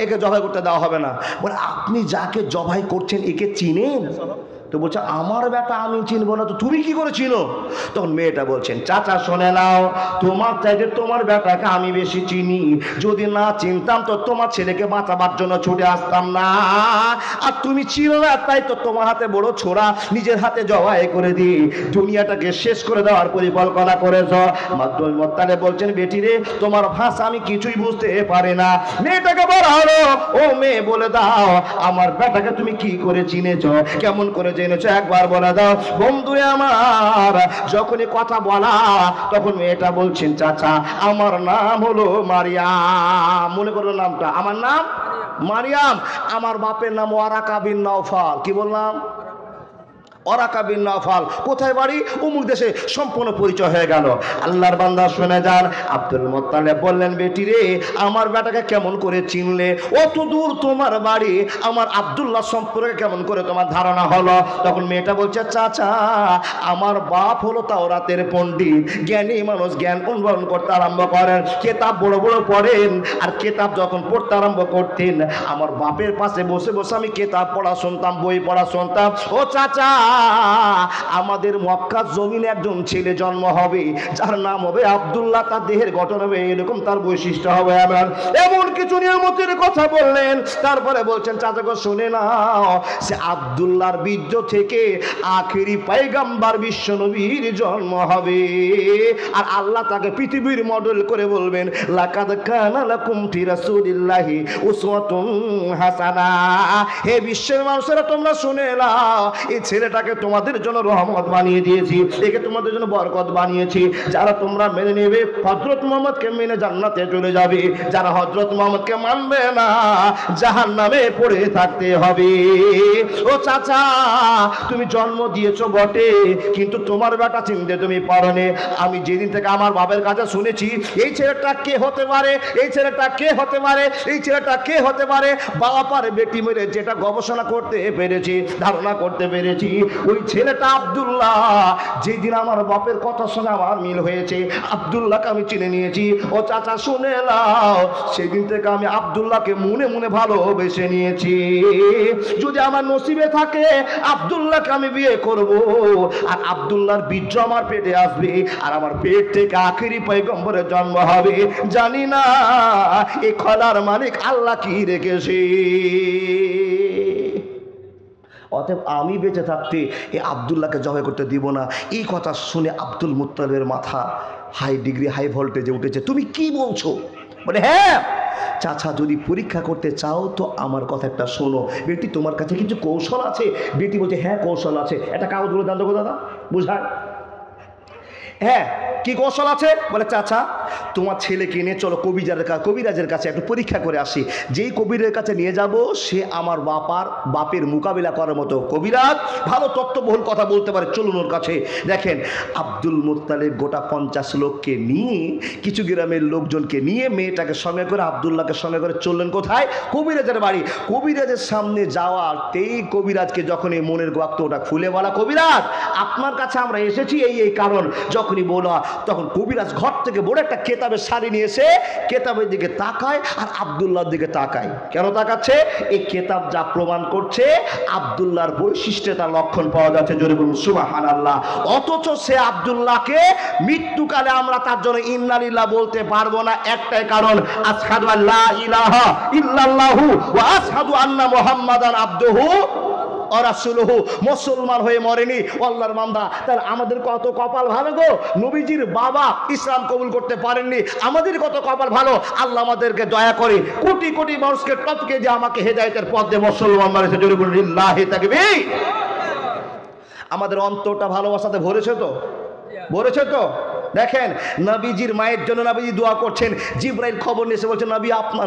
একে জবাই করতে দেওয়া হবে না। বলে আপনি যাকে জবাই করছেন একে চিনেন? তো বলছে আমার বেটা আমি চিনবো না, তো তুমি কি করে চিনো? তখন মেয়েটা বলছেন চাচা শোনে নাও, তোমার চাইতে তোমার বেটাকে আমি বেশি চিনি, যদি না চিনতাম তো তোমার ছেলেকে বাঁচাবার জন্য ছুটে আসতাম না, আর তুমি চিনো না তাই তো তোমার হাতে বড় ছোড়া, নিজের হাতে জবাই করে দি দুনিয়াটাকে শেষ করে দেওয়ার পরিকল্পনা করেছ। আব্দুল মুত্তালিব বলছেন বেটি রে, তোমার ভাষা আমি কিছুই বুঝতে পারি না। মেয়েটাকে বলো, ও মেয়ে বলে দাও আমার বেটাকে তুমি কি করে চিনেছ, কেমন করে জেনেছো, একবার বলে দাও। বন্ধু আমার যখনই কথা বলা তখন মেয়েটা বলছেন চাচা আমার নাম হলো মারিয়াম। মনে করলো নামটা, আমার নাম মারিয়াম, আমার বাপের নাম ওয়ারাকা বিন নওফাল। কি বললাম? Waraqah bin Nawfal. কোথায় বাড়ি? অমুক দেশে। সম্পূর্ণ পরিচয় হয়ে গেল। আল্লাহর বান্দা শুনে যান। আব্দুল মুত্তালিব বললেন বেটি রে, আমার বেটাকে কেমন করে চিনলে? অত দূর তোমার বাড়ি, আমার আব্দুল্লাহ সম্পর্কে কেমন করে তোমার ধারণা হলো? তখন মেয়েটা বলছে চাচা আমার বাপ হলো তাওরাতের পণ্ডিত, জ্ঞানী মানুষ, জ্ঞান উন্নয়ন করতে আরম্ভ করেন, কেতাব বড় বড় পড়েন, আর কেতাব যখন পড়তে আরম্ভ করতেন আমার বাপের পাশে বসে বসে আমি কেতাব পড়া শুনতাম, বই পড়া শুনতাম। ও চাচা আমাদের মক্কার জমিনে একজন ছেলে জন্ম হবে যার নাম হবে আব্দুল্লাহ, তার দেহের গঠন হবে এরকম, তার বৈশিষ্ট্য হবে এমন কিছু নিয়ামতের কথা বললেন। তারপরে বলছেন চাচা গো শুনে নাও, সে আব্দুল্লাহর বীর্য থেকে আখেরি পয়গম্বর বিশ্ব নবীর জন্ম হবে, আর আল্লাহ তাকে পৃথিবীর মডেল করে বলবেন লাকাদ কানা লাকুম ফি রাসূলিল্লাহি উসওয়াতুন হাসানা। হে বিশ্বের মানুষেরা তোমরা শুনে নাও, এই ছেলেটাকে তোমাদের জন্য রহমত বানিয়ে দিয়েছি, একে তোমাদের জন্য বরকত বানিয়েছি। যারা তোমরা মেনে নেবে হযরত মুহাম্মদকে মেনে জান্নাতে চলে যাবে, যারা হযরত মুহাম্মদকে মানবে না জাহান্নামে পড়ে থাকতে হবে। ও চাচা তুমি জন্ম দিয়েছো বটে, কিন্তু তোমার বেটা চিনতে তুমি পারোনি। আমি যেদিন থেকে আমার বাবার কাছে শুনেছি এই ছেলেটা কে হতে পারে, এই ছেলেটা কে হতে পারে, এই ছেলেটা কে হতে পারে, বাবার বেটি মেরে যেটা গবেষণা করতে পেরেছি, ধারণা করতে পেরেছি, ওই ছেলেটা আব্দুল্লাহ। যেদিন আমার বাপের কথার সঙ্গে আমার মিল হয়েছে, আব্দুল্লাহকে আমি চিনে নিয়েছি। ও চাচা শুনে নাও, সেদিন থেকে আমি আব্দুল্লাহকে মনে মনে ভালোবেসে নিয়েছি। যদি আমার নসিবে থাকে আব্দুল্লাহকে আমি বিয়ে করব, আর আব্দুল্লাহর বীর্য আমার পেটে আসবে, আর আমার পেট থেকে আখেরি পয়গম্বরের জন্ম হবে। জানি না এই খলার মালিক আল্লাহ কি রেখেছে। অতএব আমি বেঁচে থাকতে এই আব্দুল্লাহকে জবাই করতে দিব না। এই কথা শুনে আব্দুল মুত্তালিবের মাথা হাই ডিগ্রি, হাই ভোল্টেজে উঠেছে। তুমি কি বলছো? বলে হ্যাঁ চাচা যদি পরীক্ষা করতে চাও তো আমার কথা একটা শোনো। বেটি তোমার কাছে কিছু কৌশল আছে? বেটি বলছে হ্যাঁ কৌশল আছে। একটা কাগজ বলে দাও দাদা, বুঝায়। হ্যাঁ কি কৌশল আছে? বলে চাচা তোমার ছেলেকে নিয়ে চলো কবিরাজের কাছে একটু পরীক্ষা করে আসি। যেই কবিরের কাছে নিয়ে যাব সে আমার বাপের মোকাবিলা করার মতো কবিরাজ, ভালো তত্ত্ববহুল কথা বলতে পারে, চলুন ওর কাছে। দেখেন আব্দুল মুত্তালিব গোটা 50 লোককে নিয়ে, কিছু গ্রামের লোকজনকে নিয়ে, মেয়েটাকে সঙ্গে করে, আব্দুল্লাহকে সঙ্গে করে চললেন কোথায়? কবিরাজের বাড়ি। কবিরাজের সামনে যাওয়াতেই কবিরাজকে যখনই মনের ওটা খুলে বলা, কবিরাজ আপনার কাছে আমরা এসেছি এই কারণ, যখনই বলা তখন কবিরাজ ঘর থেকে বড় একটা কেতাবের শাড়ি নিয়ে এসে কেতাবের দিকে তাকায় আর আব্দুল্লাহর দিকে তাকায়। কেন তাকাচ্ছে? এই কেতাব যা প্রমাণ করছে আব্দুল্লাহর বৈশিষ্ট্যে তার লক্ষণ পাওয়া যাচ্ছে। জোরে বলুন সুবহানাল্লাহ। অথচ সে আব্দুল্লাহকে মৃত্যুকালে আমরা তার জন্য ইন্না লিল্লাহ বলতে পারবো না, একটাই কারণ, আশহাদু আল্লা ইলাহা ইল্লাল্লাহু ওয়া আশহাদু আন্না মুহাম্মাদান আবদুহু ওয়া রাসূলুহু। মুসলমান হয়ে মরেনি, আল্লাহর বান্দা। তাহলে আমাদের কত কপাল ভালো গো, নবীজির বাবা ইসলাম কবুল করতে পারেননি, আমাদের কত কপাল ভালো। আল্লাহ আমাদেরকে দয়া করে কোটি কোটি মানুষকে টপকে দিয়ে আমাকে হেদায়েতের পথ দিয়ে মুসলমান বানিয়েছে। জোরে বলুন লিল্লাহি তাকবীর। আমাদের অন্তরটা ভালোবাসাতে ভরেছে তো? ভরেছে তো? দেখেন নবীজির মায়ের জন্য নবীজি দোয়া করছেন, জিবরাইল খবর নিয়ে এসে বলছেন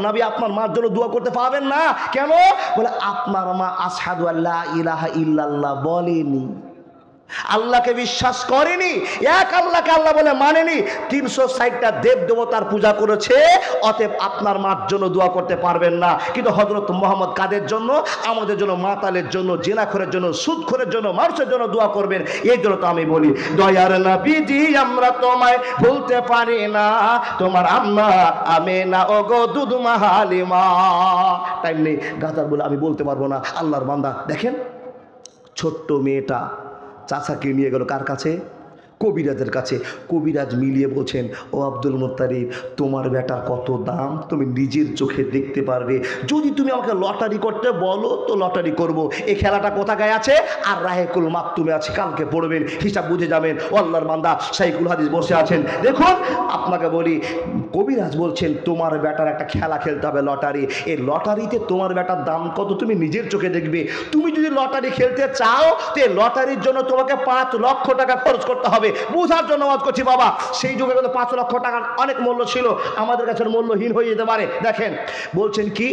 নবী আপনার মার জন্য দোয়া করতে পারবেন না। কেন? বলে আপনার মা আশহাদু আল্লা ইলাহা ইল্লাল্লাহ বলেনি, আল্লাহকে বিশ্বাস করেনি, এক আল্লাহকে আল্লাহ বলে মানেনি, 360টা দেব দেবতার পূজা করেছে, অতএব আপনার মার জন্য দোয়া করতে পারবেন না। কিন্তু হযরত মুহাম্মদ কাদের জন্য? আমাদের জন্য, মাতালের জন্য, জিনাখোরের জন্য, সুদখোরের জন্য, মানুষের জন্য দোয়া করবেন। এই জন্য তো আমি বলি দয়ার নবীজি আমরা তোমায় ভুলতে পারি না, তোমার আম্মা আমেনা ওগো দুধমা হালিমা। টাইম নেই, গাদার বলে আমি বলতে পারবো না। আল্লাহর বান্দা দেখেন, ছোট্ট মেয়েটা চাচাকে নিয়ে গেল কার কাছে? কবিরাজের কাছে। কবিরাজ মিলিয়ে বলছেন, ও আব্দুল মুত্তালিব তোমার বেটার কত দাম তুমি নিজের চোখে দেখতে পারবে, যদি তুমি আমাকে লটারি করতে বলো তো লটারি করব। এই খেলাটা কোথায় আছে? আর রাহেকুল মাকতুমে আছে, কালকে পড়বেন, হিসাব বুঝে যাবেন। আল্লাহর বান্দা শাইখুল হাদিস বসে আছেন। দেখুন আপনাকে বলি, কবিরাজ বলছেন তোমার বেটার একটা খেলা খেলতে হবে, লটারি। এই লটারিতে তোমার বেটার দাম কত তুমি নিজের চোখে দেখবে। তুমি যদি লটারি খেলতে চাও তো লটারির জন্য তোমাকে 5 লক্ষ টাকা খরচ করতে হবে। বুঝার জন্য ওয়াজ করছি বাবা, সেই যুগে কিন্তু 5 লক্ষ টাকার অনেক মূল্য ছিল, আমাদের কাছে মূল্যহীন হয়ে যেতে পারে। দেখেন বলছেন কি,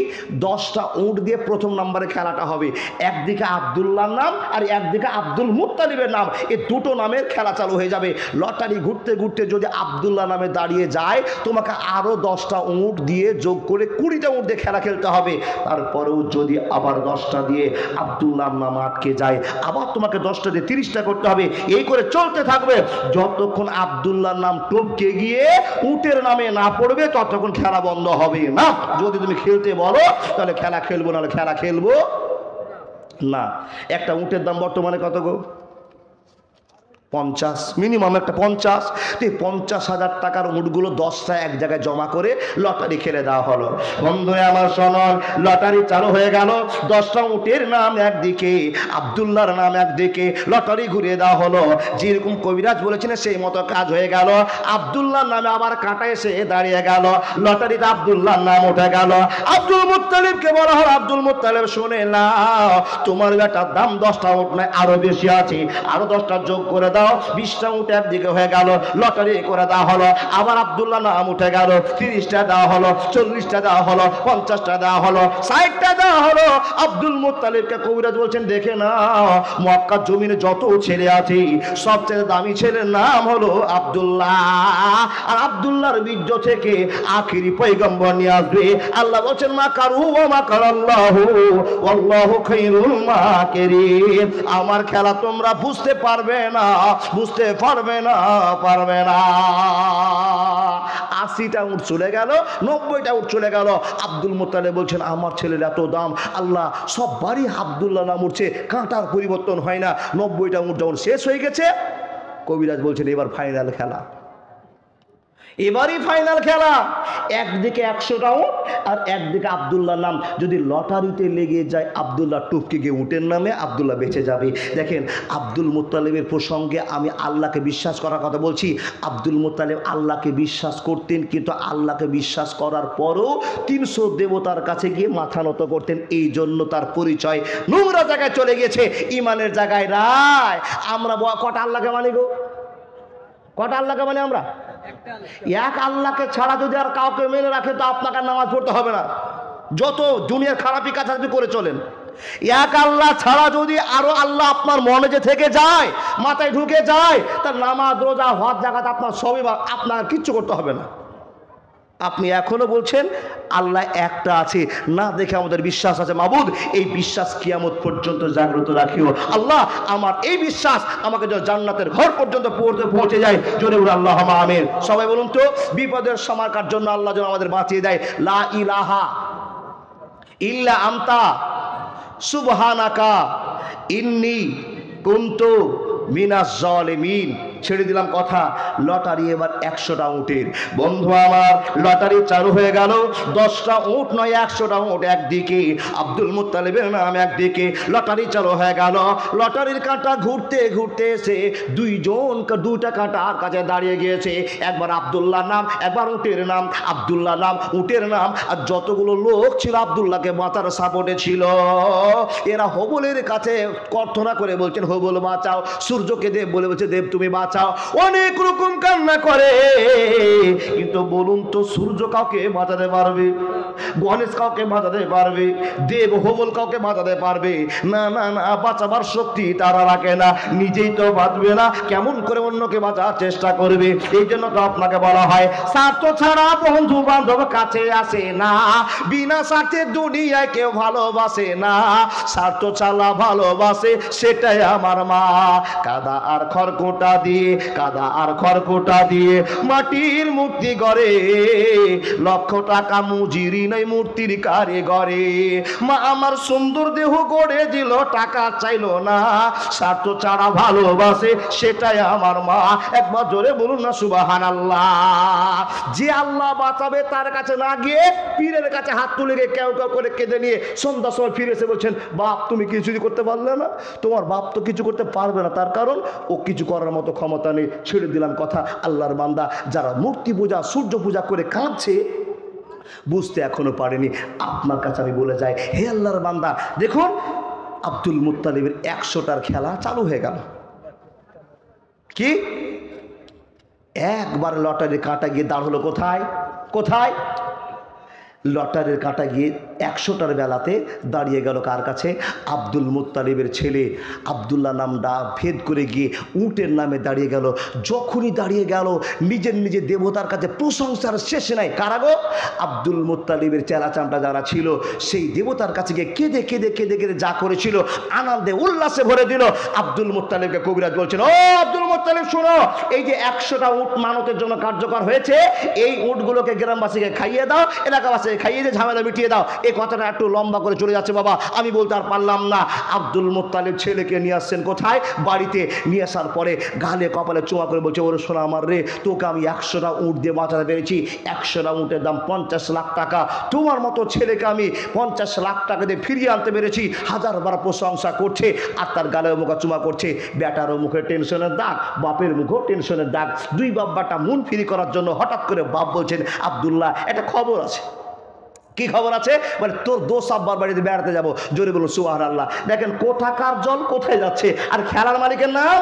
10টা উট দিয়ে প্রথম নম্বরে খেলাটা হবে। একদিকে আব্দুল্লাহর নাম আর একদিকে আব্দুল মুত্তালিবের নাম, এই দুটো নামের খেলা চালু হয়ে যাবে। লটারি ঘুরতে ঘুরতে যদি আব্দুল্লাহ নামে দাঁড়িয়ে যায়, তোমাকে আরো 10টা উট দিয়ে যোগ করে 20টা উট দিয়ে খেলা খেলতে হবে। তারপরেও যদি আবার 10টা দিয়ে আব্দুল্লাহর নাম আটকে যায়, আবার তোমাকে 10টা দিয়ে 30টা করতে হবে। এই করে চলতে থাকবে, যতক্ষণ আব্দুল্লাহর নাম টপকে গিয়ে উটের নামে না পড়বে ততক্ষণ খেলা বন্ধ হবে না। যদি তুমি খেলতে বলো তাহলে খেলা খেলবো, নাহলে খেলা খেলবো না। একটা উটের দাম বর্তমানে কত গো? 50, মিনিমাম একটা 50। তো এই 50,000 টাকার উটগুলো 10টা এক জায়গায় জমা করে লটারি খেলে দেওয়া হলো। বন্ধুরা আমার শোনন, লটারি চালু হয়ে গেল। 10টা উটের নাম একদিকে, আব্দুল্লাহর নাম একদিকে, লটারি ঘুরিয়ে দেওয়া হলো। যেরকম কবিরাজ বলেছিলেন সেই মতো কাজ হয়ে গেল। আব্দুল্লাহর নামে আবার কাঁটা এসে দাঁড়িয়ে গেল, লটারিতে আব্দুল্লাহর নাম উঠে গেল। আব্দুল মুত্তালিবকে বলা হলো, আব্দুল মুত্তালিব শুনে নাও, তোমার বেটার দাম 10টা উট নয়, আরো বেশি আছে, আরো 10টা যোগ করে দাও। 20টা উট একদিকে হয়ে গেল, লটারি করে দেওয়া হলো। আবার আব্দুল্লাহ নাম উঠে গেল, 30টা দেওয়া হলো, 40টা দেওয়া হলো, 50টা দেওয়া হলো, 60টা দেওয়া হলো। আব্দুল মুত্তালিবকে কবিরাজ বলছেন, দেখে নাও মক্কা জমিনে যত ছেলে আছে সবচেয়ে দামি ছেলের নাম হলো আব্দুল্লাহ। আর আব্দুল্লাহর বীর্য থেকে আখিরি পয়গম্বর নিয়ে আসবে। আল্লাহ বলছেন, মাকারু ওয়া মাকারাল্লাহু ওয়াল্লাহু খায়রুল মাকিরিন। আমার খেলা তোমরা বুঝতে পারবে না, বুঝতে পারবে না, পারবে না। 80টা উট চলে গেল, 90টা উট চলে গেল। আব্দুল মুত্তালিব বলছেন, আমার ছেলের এত দাম, আল্লাহ সব বাড়ি আব্দুল্লাহ নাম উঠছে, কাঁটার পরিবর্তন হয় না। 90টা উট যখন শেষ হয়ে গেছে, কবিরাজ বলছেন এবার ফাইনাল খেলা, এবারই ফাইনাল খেলা। একদিকে 100টা উট আর একদিকে আব্দুল্লাহর নাম। যদি লটারিতে লেগে যায়, আব্দুল্লাহ টুপকে গিয়ে উটের নামে, আব্দুল্লাহ বেঁচে যাবে। দেখেন আব্দুল মুত্তালিবের প্রসঙ্গে আমি আল্লাহকে বিশ্বাস করার কথা বলছি। আব্দুল মুত্তালিব আল্লাহকে বিশ্বাস করতেন, কিন্তু আল্লাহকে বিশ্বাস করার পরও 300 দেবতার কাছে গিয়ে মাথা নত করতেন। এই জন্য তার পরিচয় নোংরা জায়গায় চলে গেছে, ইমানের জায়গায় রায়। আমরা কটা আল্লাহকে মানি গো? কটা আল্লাহকে মানি আমরা? এক আল্লাহকে ছাড়া যদি আর কাউকে মেনে রাখে তো আপনাকে নামাজ পড়তে হবে না, যত দুনিয়ার খারাপি কাজ আপনি করে চলেন। এক আল্লাহ ছাড়া যদি আরো আল্লাহ আপনার মনে যে থেকে যায়, মাথায় ঢুকে যায়, তার নামাজ রোজা হজ জাকাত আপনার সবই, আপনার কিচ্ছু করতে হবে না। আপনি এখনো বলছেন আল্লাহ একটা আছে, না দেখে আমাদের বিশ্বাস আছে। মাবুদ, এই বিশ্বাস কিয়ামত পর্যন্ত জাগ্রত রাখিও। আল্লাহ, আমার এই বিশ্বাস আমাকে যেন জান্নাতের ঘর পর্যন্ত পৌঁছে যায়। জোরে বলে আল্লাহুম্মা আমিন। সবাই বলুন তো, বিপদের সময়কার জন্য আল্লাহ যেন আমাদের বাঁচিয়ে দেয়। লা ইলাহা ইল্লা আনতা সুবহানাকা ইন্নী কুনতু মিনাজ জালিমিন। ছেড়ে দিলাম কথা। লটারি এবার 100টা উটের। বন্ধু আমার, লটারি চালু হয়ে গেল। 10টা উট নয়, 100টা উট একদিকে, আব্দুল মুত্তালিবের নাম একদিকে। লটারি চালু হয়ে গেল। লটারির কাঁটা ঘুরতে ঘুরতে এসে দুইটা কাঁটার কাছে দাঁড়িয়ে গিয়েছে। একবার আব্দুল্লাহ নাম, একবার উটের নাম। আব্দুল্লাহ নাম, উটের নাম। আর যতগুলো লোক ছিল আব্দুল্লাহকে মাথার সাপোর্টে ছিল, এরা হবলের কাছে প্রার্থনা করে বলছেন, হবল বাঁচাও। সূর্যকে দেব বলে বলছে, দেব তুমি বাঁচাও। অনেক রকম কান্না করে, কিন্তু বলুন তো, সূর্য কাউকে বাঁচাতে পারবে? গণেশ কাউকে বাঁচাতে পারবে? দেব হবল কাউকে বাঁচাতে পারবে? না না না, বাঁচাবার শক্তি তারা রাখে না, নিজেই তো বাঁচবে না, কেমন করে অন্যকে বাঁচার চেষ্টা করবে? এই জন্য তো আপনাকে বলা হয়, স্বার্থ ছাড়া বন্ধু বান্ধব কাছে আসে না, বিনা স্বার্থে দুনিয়ায় কেউ ভালোবাসে না, স্বার্থ ছাড়া ভালোবাসে সেটাই আমার মা। কাদা আর খড়কুটা দিয়ে, কাদা আর খড়কুটা দিয়ে মাটির মূর্তি গড়ে, লক্ষ টাকা মুজিরি নাই মূর্তির কারিগরে। মা আমার সুন্দর দেহ গড়ে দিল, টাকা চাইলো না, স্বার্থ ছাড়া ভালোবাসে সেটাই আমার মা। একবার জোরে বলুন না সুবহানাল্লাহ। যে আল্লাহ বাঁচাবে তার কাছে না গিয়ে পীরের কাছে হাত তুলে গিয়ে কেউ কেউ করে কেঁদে নিয়ে সন্ধ্যার সময় ফিরে এসে বলছেন, বাপ তুমি কিছুই করতে পারলে না, তোমার বাপ তো কিছু করতে পারবে না, তার কারণ ও কিছু করার মতো ক্ষমতা নেই। ছেড়ে দিলাম কথা। আল্লাহর বান্দা যারা মূর্তি পূজা সূর্য পূজা করে কাঁদছে, বুঝতে এখনো পারেনি। আপনার কাছে আমি বলে যাই, হে আল্লাহর বান্দা, দেখুন আব্দুল মুত্তালিবের 100টার খেলা চালু হয়ে গেল। কি একবার লটারির কাঁটা গিয়ে দাঁড় হলো কোথায়? কোথায়? লটারির কাঁটা গিয়ে 100টার বেলাতে দাঁড়িয়ে গেল কার কাছে? আব্দুল মুত্তালিবের ছেলে আব্দুল্লাহ নামটা ভেদ করে গিয়ে উটের নামে দাঁড়িয়ে গেল। যখনই দাঁড়িয়ে গেল, নিজের দেবতার কাছে প্রশংসার শেষ নাই। কারাগো? আব্দুল মুত্তালিবের চেলা চামটা যারা ছিল, সেই দেবতার কাছে গিয়ে কেঁদে কেঁদে কেঁদে কেঁদে যা করেছিল, আনন্দে উল্লাসে ভরে দিল। আব্দুল মুত্তালিবকে কবিরাজ বলছেন, ও আব্দুল মুত্তালিব শোনো, এই যে 100টা উট মানতের জন্য কার্যকর হয়েছে, এই উটগুলোকে গ্রামবাসীকে খাইয়ে দাও, এলাকাবাসী খাইয়ে দিয়ে ঝামেলা মিটিয়ে দাও। এই কথাটা একটু লম্বা করে চলে যাচ্ছে বাবা, আমি বলতে আর পারলাম না। আব্দুল মুত্তালিব ছেলেকে নিয়ে আসছেন কোথায়? বাড়িতে। নিয়ে আসার পরে গালে কপালে চুমা করে বলছে, ওরে শোনা আমার রে, তোকে আমি 100টা উট দিয়ে বাঁচাতে পেরেছি। 100টা উটের দাম 50 লাখ টাকা। তোমার মতো ছেলেকে আমি 50 লাখ টাকা দিয়ে ফিরিয়ে আনতে পেরেছি। হাজারবার প্রশংসা করছে, আর তার গালে মুখে চুমা করছে। বেটারও মুখে টেনশনের দাগ, বাপের মুখেও টেনশনের দাগ। দুই বাব্বাটা মন ফ্রি করার জন্য হঠাৎ করে বাপ বলছেন, আব্দুল্লাহ একটা খবর আছে। কি খবর আছে? বলে তোর দোষ আব্বার বাড়িতে বেড়াতে যাবো। জোরে বলুন সুবহানাল্লাহ। দেখেন কোথাকার জল কোথায় যাচ্ছে, আর খেলার মালিকের নাম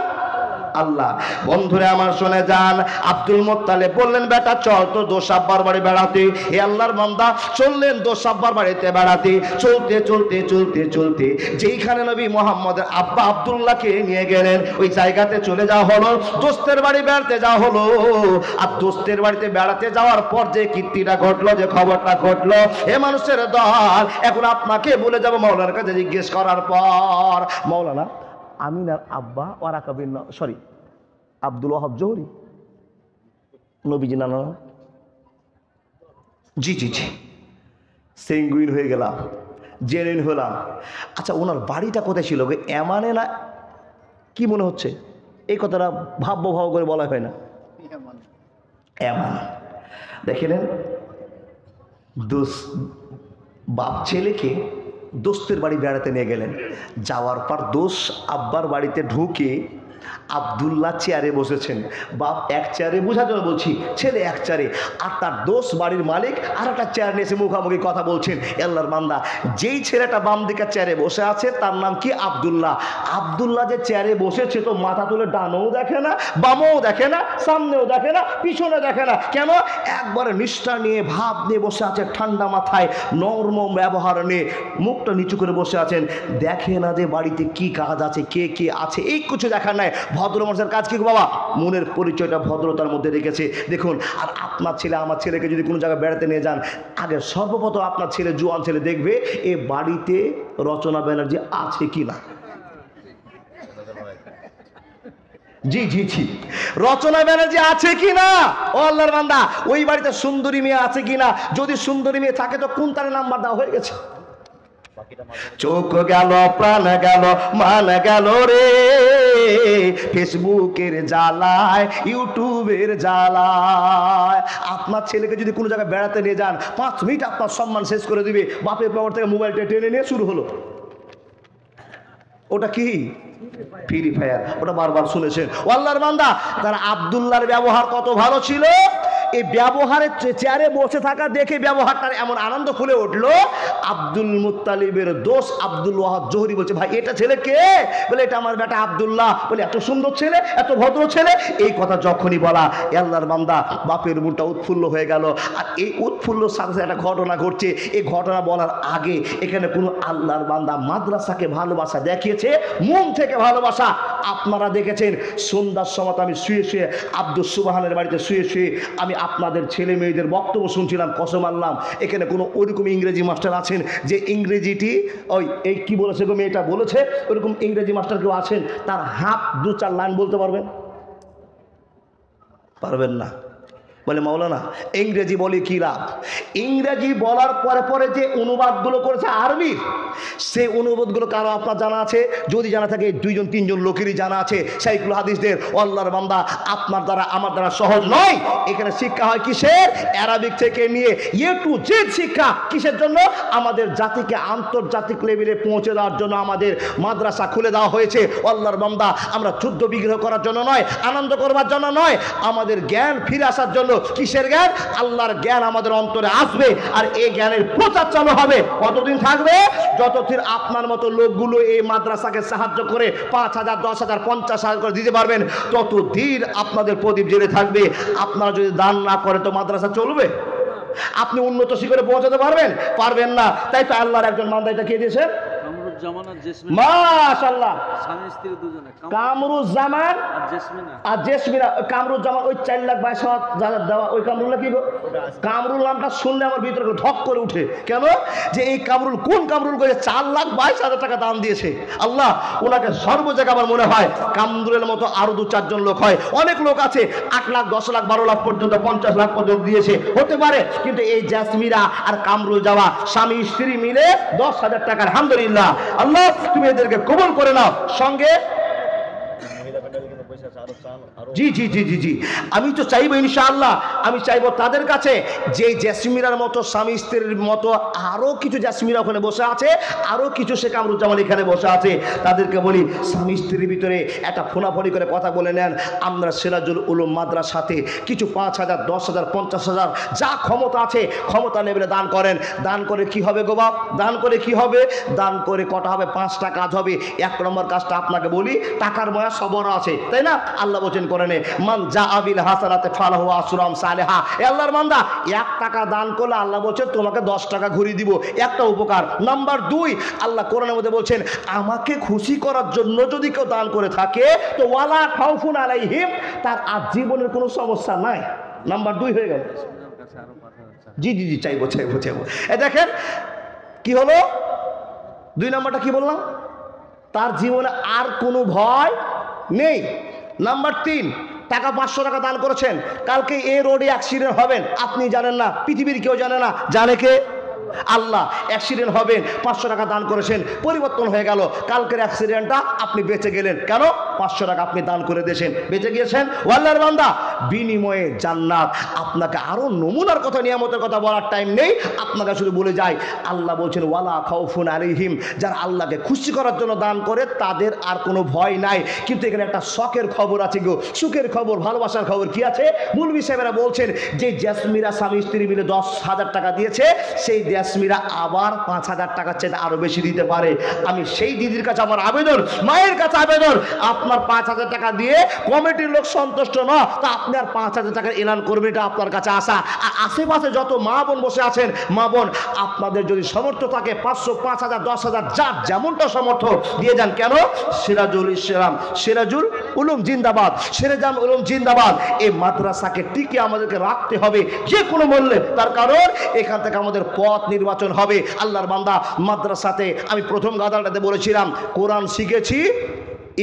আল্লাহ। বন্ধুরে আমার শুনে যান, আব্দুল মুত্তালিব বললেন, বেটা চল তো দোষ আব্বার বাড়ি বেড়াতে। হে আল্লাহর বান্দা চললেন দোষ আব্বার বাড়িতে বেড়াতে। চলতে চলতে চলতে চলতে যেইখানে নবী মুহাম্মদের আব্বা আব্দুল্লাহকে নিয়ে গেলেন, ওই জায়গাতে চলে যাওয়া হলো। দোস্তের বাড়ি বেড়াতে যাওয়া হলো। আর দোস্তের বাড়িতে বেড়াতে যাওয়ার পর যে কীর্তিটা ঘটলো, যে খবরটা ঘটলো, হে মানুষের দল, এখন আপনাকে বলে যাবো মাওলানার কাছে জিজ্ঞেস করার পর। মাওলানা আমিনার আব্বা ওয়ারাকা বিন আব্দুল ওয়াহাব জোহরি নবীজি নানা? জি জি জি, সেঙ্গুইন হয়ে গেলাম, জেনুইন হলাম। আচ্ছা, ওনার বাড়িটা কোথায় ছিল? এমানে না কি মনে হচ্ছে? এই কথাটা ভাব করে বলা হয় না, এমান। দেখেন, বাপ ছেলেকে দোস্তের বাড়ি বেড়াতে নিয়ে গেলেন। যাওয়ার পর দোষ আব্বার বাড়িতে ঢুকে আব্দুল্লাহ চেয়ারে বসেছেন, বাপ এক চেয়ারে, বোঝার জন্য বলছি, ছেলে এক চেয়ারে, আর তার দোষ বাড়ির মালিক আর একটা চেয়ার নিয়ে এসে মুখামুখি কথা বলছেন। আল্লাহর বান্দা, যেই ছেলেটা বাম দিকে চেয়ারে বসে আছে তার নাম কি? আব্দুল্লাহ। আব্দুল্লাহ যে চেয়ারে বসেছে তো মাথা তুলে ডানও দেখে না, বামও দেখে না, সামনেও দেখে না, পিছনে দেখে না। কেন? একবারে নিষ্ঠা নিয়ে ভাব নিয়ে বসে আছে, ঠান্ডা মাথায় নরম ব্যবহার নিয়ে মুখটা নিচু করে বসে আছেন। দেখে না যে বাড়িতে কি কাজ আছে, কে কে আছে, এই কিছু দেখার নাই। ভদ্র মানুষের কাজ কি বাবা? মনের পরিচয়টা ভদ্রতার মধ্যে রেখেছে। দেখুন, আর আপনার ছেলে আমার ছেলেকে যদি কোনো জায়গায় বেড়াতে নিয়ে যান, আগে সর্বপ্রথম আপনার ছেলে, জোয়ান ছেলে, দেখবে এ বাড়িতে রচনা ব্যানার্জি আছে কি না। জি জি জি, রচনা ব্যানার্জি আছে কি না? ও আল্লাহর বান্দা, ওই বাড়িতে সুন্দরী মেয়ে আছে কি না? যদি সুন্দরী মেয়ে থাকে তো কোন তারে নাম্বার দেওয়া হয়ে গেছে? চোখ গেল, প্রাণ গেল, মান গেল রে, ফেসবুকের জ্বালায়, ইউটিউবের জ্বালায়। আপনার ছেলেকে যদি কোনো জায়গায় বেড়াতে নিয়ে যান, 5 মিনিট আপনার সম্মান শেষ করে দিবে। বাপের পকেট থেকে মোবাইলটা টেনে নিয়ে শুরু হলো। ওটা কি? Free fire. ওটা বারবার শুনেছেন। ও আল্লাহর বান্দা, তার আব্দুল্লাহর ব্যবহার কত ভালো ছিল। এই ব্যবহারের চেয়ারে বসে থাকা দেখে ব্যবহারটার এমন আনন্দ ফুলে উঠলো। আব্দুল মুত্তালিবের দোষ আব্দুল ওয়াহাব জোহরি বলছে, ভাই এটা ছেলে কে? বলে এটা আমার বেটা আব্দুল্লাহ। বলে এত সুন্দর ছেলে, এত ভদ্র ছেলে। এই কথা যখনই বলা, আল্লাহর বান্দা বাপের মনটা উৎফুল্ল হয়ে গেল। আর এই উৎফুল্লর সাথে সাথে একটা ঘটনা ঘটছে। এই ঘটনা বলার আগে এখানে কোনো আল্লাহর বান্দা মাদ্রাসাকে ভালোবাসা দেখিয়েছে, মন থেকে ভালোবাসা। আপনারা দেখেছেন সন্ধ্যার সময় আমি শুয়ে শুয়ে আব্দুল সুবহানের বাড়িতে শুয়ে শুয়ে আমি আপনাদের ছেলে মেয়েদের বক্তব্য শুনছিলাম। কসম আল্লাহ, এখানে কোনো ওইরকম ইংরেজি মাস্টার আছেন যে ইংরেজিটি ওই এই কি বলেছে গো মেয়েটা বলেছে, ওইরকম ইংরেজি মাস্টার কেউ আছেন তার হাফ 2-4 লাইন বলতে পারবেন? পারবেন না। বলে মাওলানা ইংরেজি বলে কি লাভ? ইংরেজি বলার পরে পরে যে অনুবাদগুলো করেছে আরবির, সেই অনুবাদগুলো কারো আপনার জানা আছে? যদি জানা থাকে 2-3 লোকেরই জানা আছে শাইখুল হাদিসদের। আল্লাহর বান্দা, আপনার দ্বারা আমার দ্বারা সহজ নয়। এখানে শিক্ষা হয় কিসের? আরবিক থেকে নিয়ে এ টু জেড শিক্ষা। কিসের জন্য? আমাদের জাতিকে আন্তর্জাতিক লেভেলে পৌঁছে দেওয়ার জন্য আমাদের মাদ্রাসা খুলে দেওয়া হয়েছে। আল্লাহর বান্দা, আমরা যুদ্ধ বিগ্রহ করার জন্য নয়, আনন্দ করবার জন্য নয়, আমাদের জ্ঞান ফিরে আসার জন্য। কিসের জ্ঞান? আল্লাহর জ্ঞান আমাদের অন্তরে আসবে, আর এই জ্ঞানের প্রচার চালু হবে। কতদিন থাকবে? যতদিন আপনার মতো লোকগুলো এই মাদ্রাসাকে সাহায্য করে 5,000, 10,000, 50,000 করে দিতে পারবেন, ততদিন আপনাদের প্রদীপ জ্বেলে থাকবে। আপনারা যদি দান না করে তো মাদ্রাসা চলবে? আপনি উন্নত শিখরে পৌঁছাতে পারবেন? পারবেন না। তাই তো আল্লাহর একজন বান্দা এটা কে দিয়েছে? মাশাআল্লাহ, কামরুজ্জামান আর জেসমিনা। কামরুজ্জামান ওই 4,22,000 দেওয়া ওই কামরুল কি? কামরুল নামটা শুনলে আমার ভিতরে ধক করে উঠে। কেন? যে এই কামরুল কোন কামরুল করে 4,22,000 টাকা দান দিয়েছে। আল্লাহ ওনাকে সর্ব জায়গায় আমার মনে হয় কামরুলের মতো আরো 2-4 জন লোক হয়। অনেক লোক আছে 8 লাখ, 10 লাখ, 12 লাখ পর্যন্ত, 50 লাখ পর্যন্ত দিয়েছে, হতে পারে। কিন্তু এই জেসমিনা আর কামরুল যাওয়া স্বামী স্ত্রী মিলে 10,000 টাকা। আলহামদুলিল্লাহ, আল্লাহ তুমি এদেরকে কবুল করে নাও। সঙ্গে জি জি জি জি জি, আমি তো চাইবো ইনশাআল্লাহ, আমি চাইবো তাদের কাছে যে জেসমিনার মতো স্বামী স্ত্রীর মতো আরো কিছু জেসমিনা ওখানে বসে আছে, আরো কিছু শেখ কামরুজ্জামান এখানে বসে আছে, তাদেরকে বলি স্বামী স্ত্রীর ভিতরে একটা ফোনাফোনি করে কথা বলে নেন। আমরা সিরাজুল উলুম মাদ্রাসাতে কিছু 5,000, 10,000, 50,000 যা ক্ষমতা আছে ক্ষমতা নেবে দান করেন। দান করে কি হবে গো বাপ? দান করে কি হবে? দান করে কটা হবে? 5টা কাজ হবে। 1 নম্বর কাজটা আপনাকে বলি, টাকার ময়া সবর আছে, তাই না? আল্লাহ বলেন করেন মান জাআবিল হাসানাতে ফালাহু আশরু আমসালিহা। এ আল্লাহর বান্দা, 1 টাকা দান করলে আল্লাহ বলছেন তোমাকে 10 টাকা ঘুরিয়ে দিব। একটা উপকার। নাম্বার 2, আল্লাহ কোরআনের মধ্যে বলছেন আমাকে খুশি করার জন্য যদি কেউ দান করে থাকে তো ওয়ালা খাউফুন আলাইহিম, তার জীবনের কোনো সমস্যা নাই। নাম্বার 2 হয়ে গেল। জি জি জি, চাইবো চাইবো চাইবো। এ দেখেন কি হলো, 2 নম্বরটা কি বললাম? তার জীবনে আর কোনো ভয় নেই। নাম্বার 3, টাকা 500 টাকা দান করেছেন, কালকে এই রোডে অ্যাক্সিডেন্ট হবেন, আপনি জানেন না, পৃথিবীর কেউ জানে না, জানে কে? আল্লাহ। অ্যাক্সিডেন্ট হবেন, 500 টাকা দান করেছেন, পরিবর্তন হয়ে গেল, কালকের অ্যাক্সিডেন্টটা আপনি বেঁচে গেলেন। কেন? 500 টাকা আপনি দান করে দিয়েছেন, বেঁচে গিয়েছেন। আল্লাহর বান্দা, বিনিময়ে জান্নাত। আপনাকে আরো নমুনার কথা, নিয়ামতের কথা বলার টাইম নেই, আপনাকে শুধু বলে যাই, আল্লাহ বলছেন ওয়ালা খাউফুন আলাইহিম, যারা আল্লাহকে খুশি করার জন্য দান করে তাদের আর কোনো ভয় নাই। কিন্তু এখানে একটা শখের খবর আছে গো, সুখের খবর, ভালোবাসার খবর। কি আছে? মুলবি সাহেবেরা বলছেন যে জেসমিরা স্বামী স্ত্রী মিলে 10,000 টাকা দিয়েছে, সেই জেসমিরা আবার 5,000 টাকার চেয়ে আরো বেশি দিতে পারে। আমি সেই দিদির কাছে আমার আবেদন, মায়ের কাছে আবেদন, আপনার 5,000 টাকা দিয়ে কমিটির লোক সন্তুষ্ট না, তা আপনি আর 5,000 টাকার এলান করবেন, এটা আপনার কাছে আসা। আর আশেপাশে যত মা বোন বসে আছেন, মা বোন আপনাদের যদি সামর্থ্য থাকে 500, 5,000, 10,000 যার যেমনটা সামর্থ্য দিয়ে যান। কেন? সিরাজুল ইসলাম, সিরাজুল উলুম জিন্দাবাদ, সিরাজুল উলুম জিন্দাবাদ। এই মাদ্রাসাকে টিকে আমাদেরকে রাখতে হবে যে কোনো মূল্যে। তার কারণ এখান থেকে আমাদের পথ নির্বাচন হবে। আল্লাহর বান্দা, মাদ্রাসাতে আমি প্রথম গাদাটাতে বলেছিলাম কোরআন শিখেছি,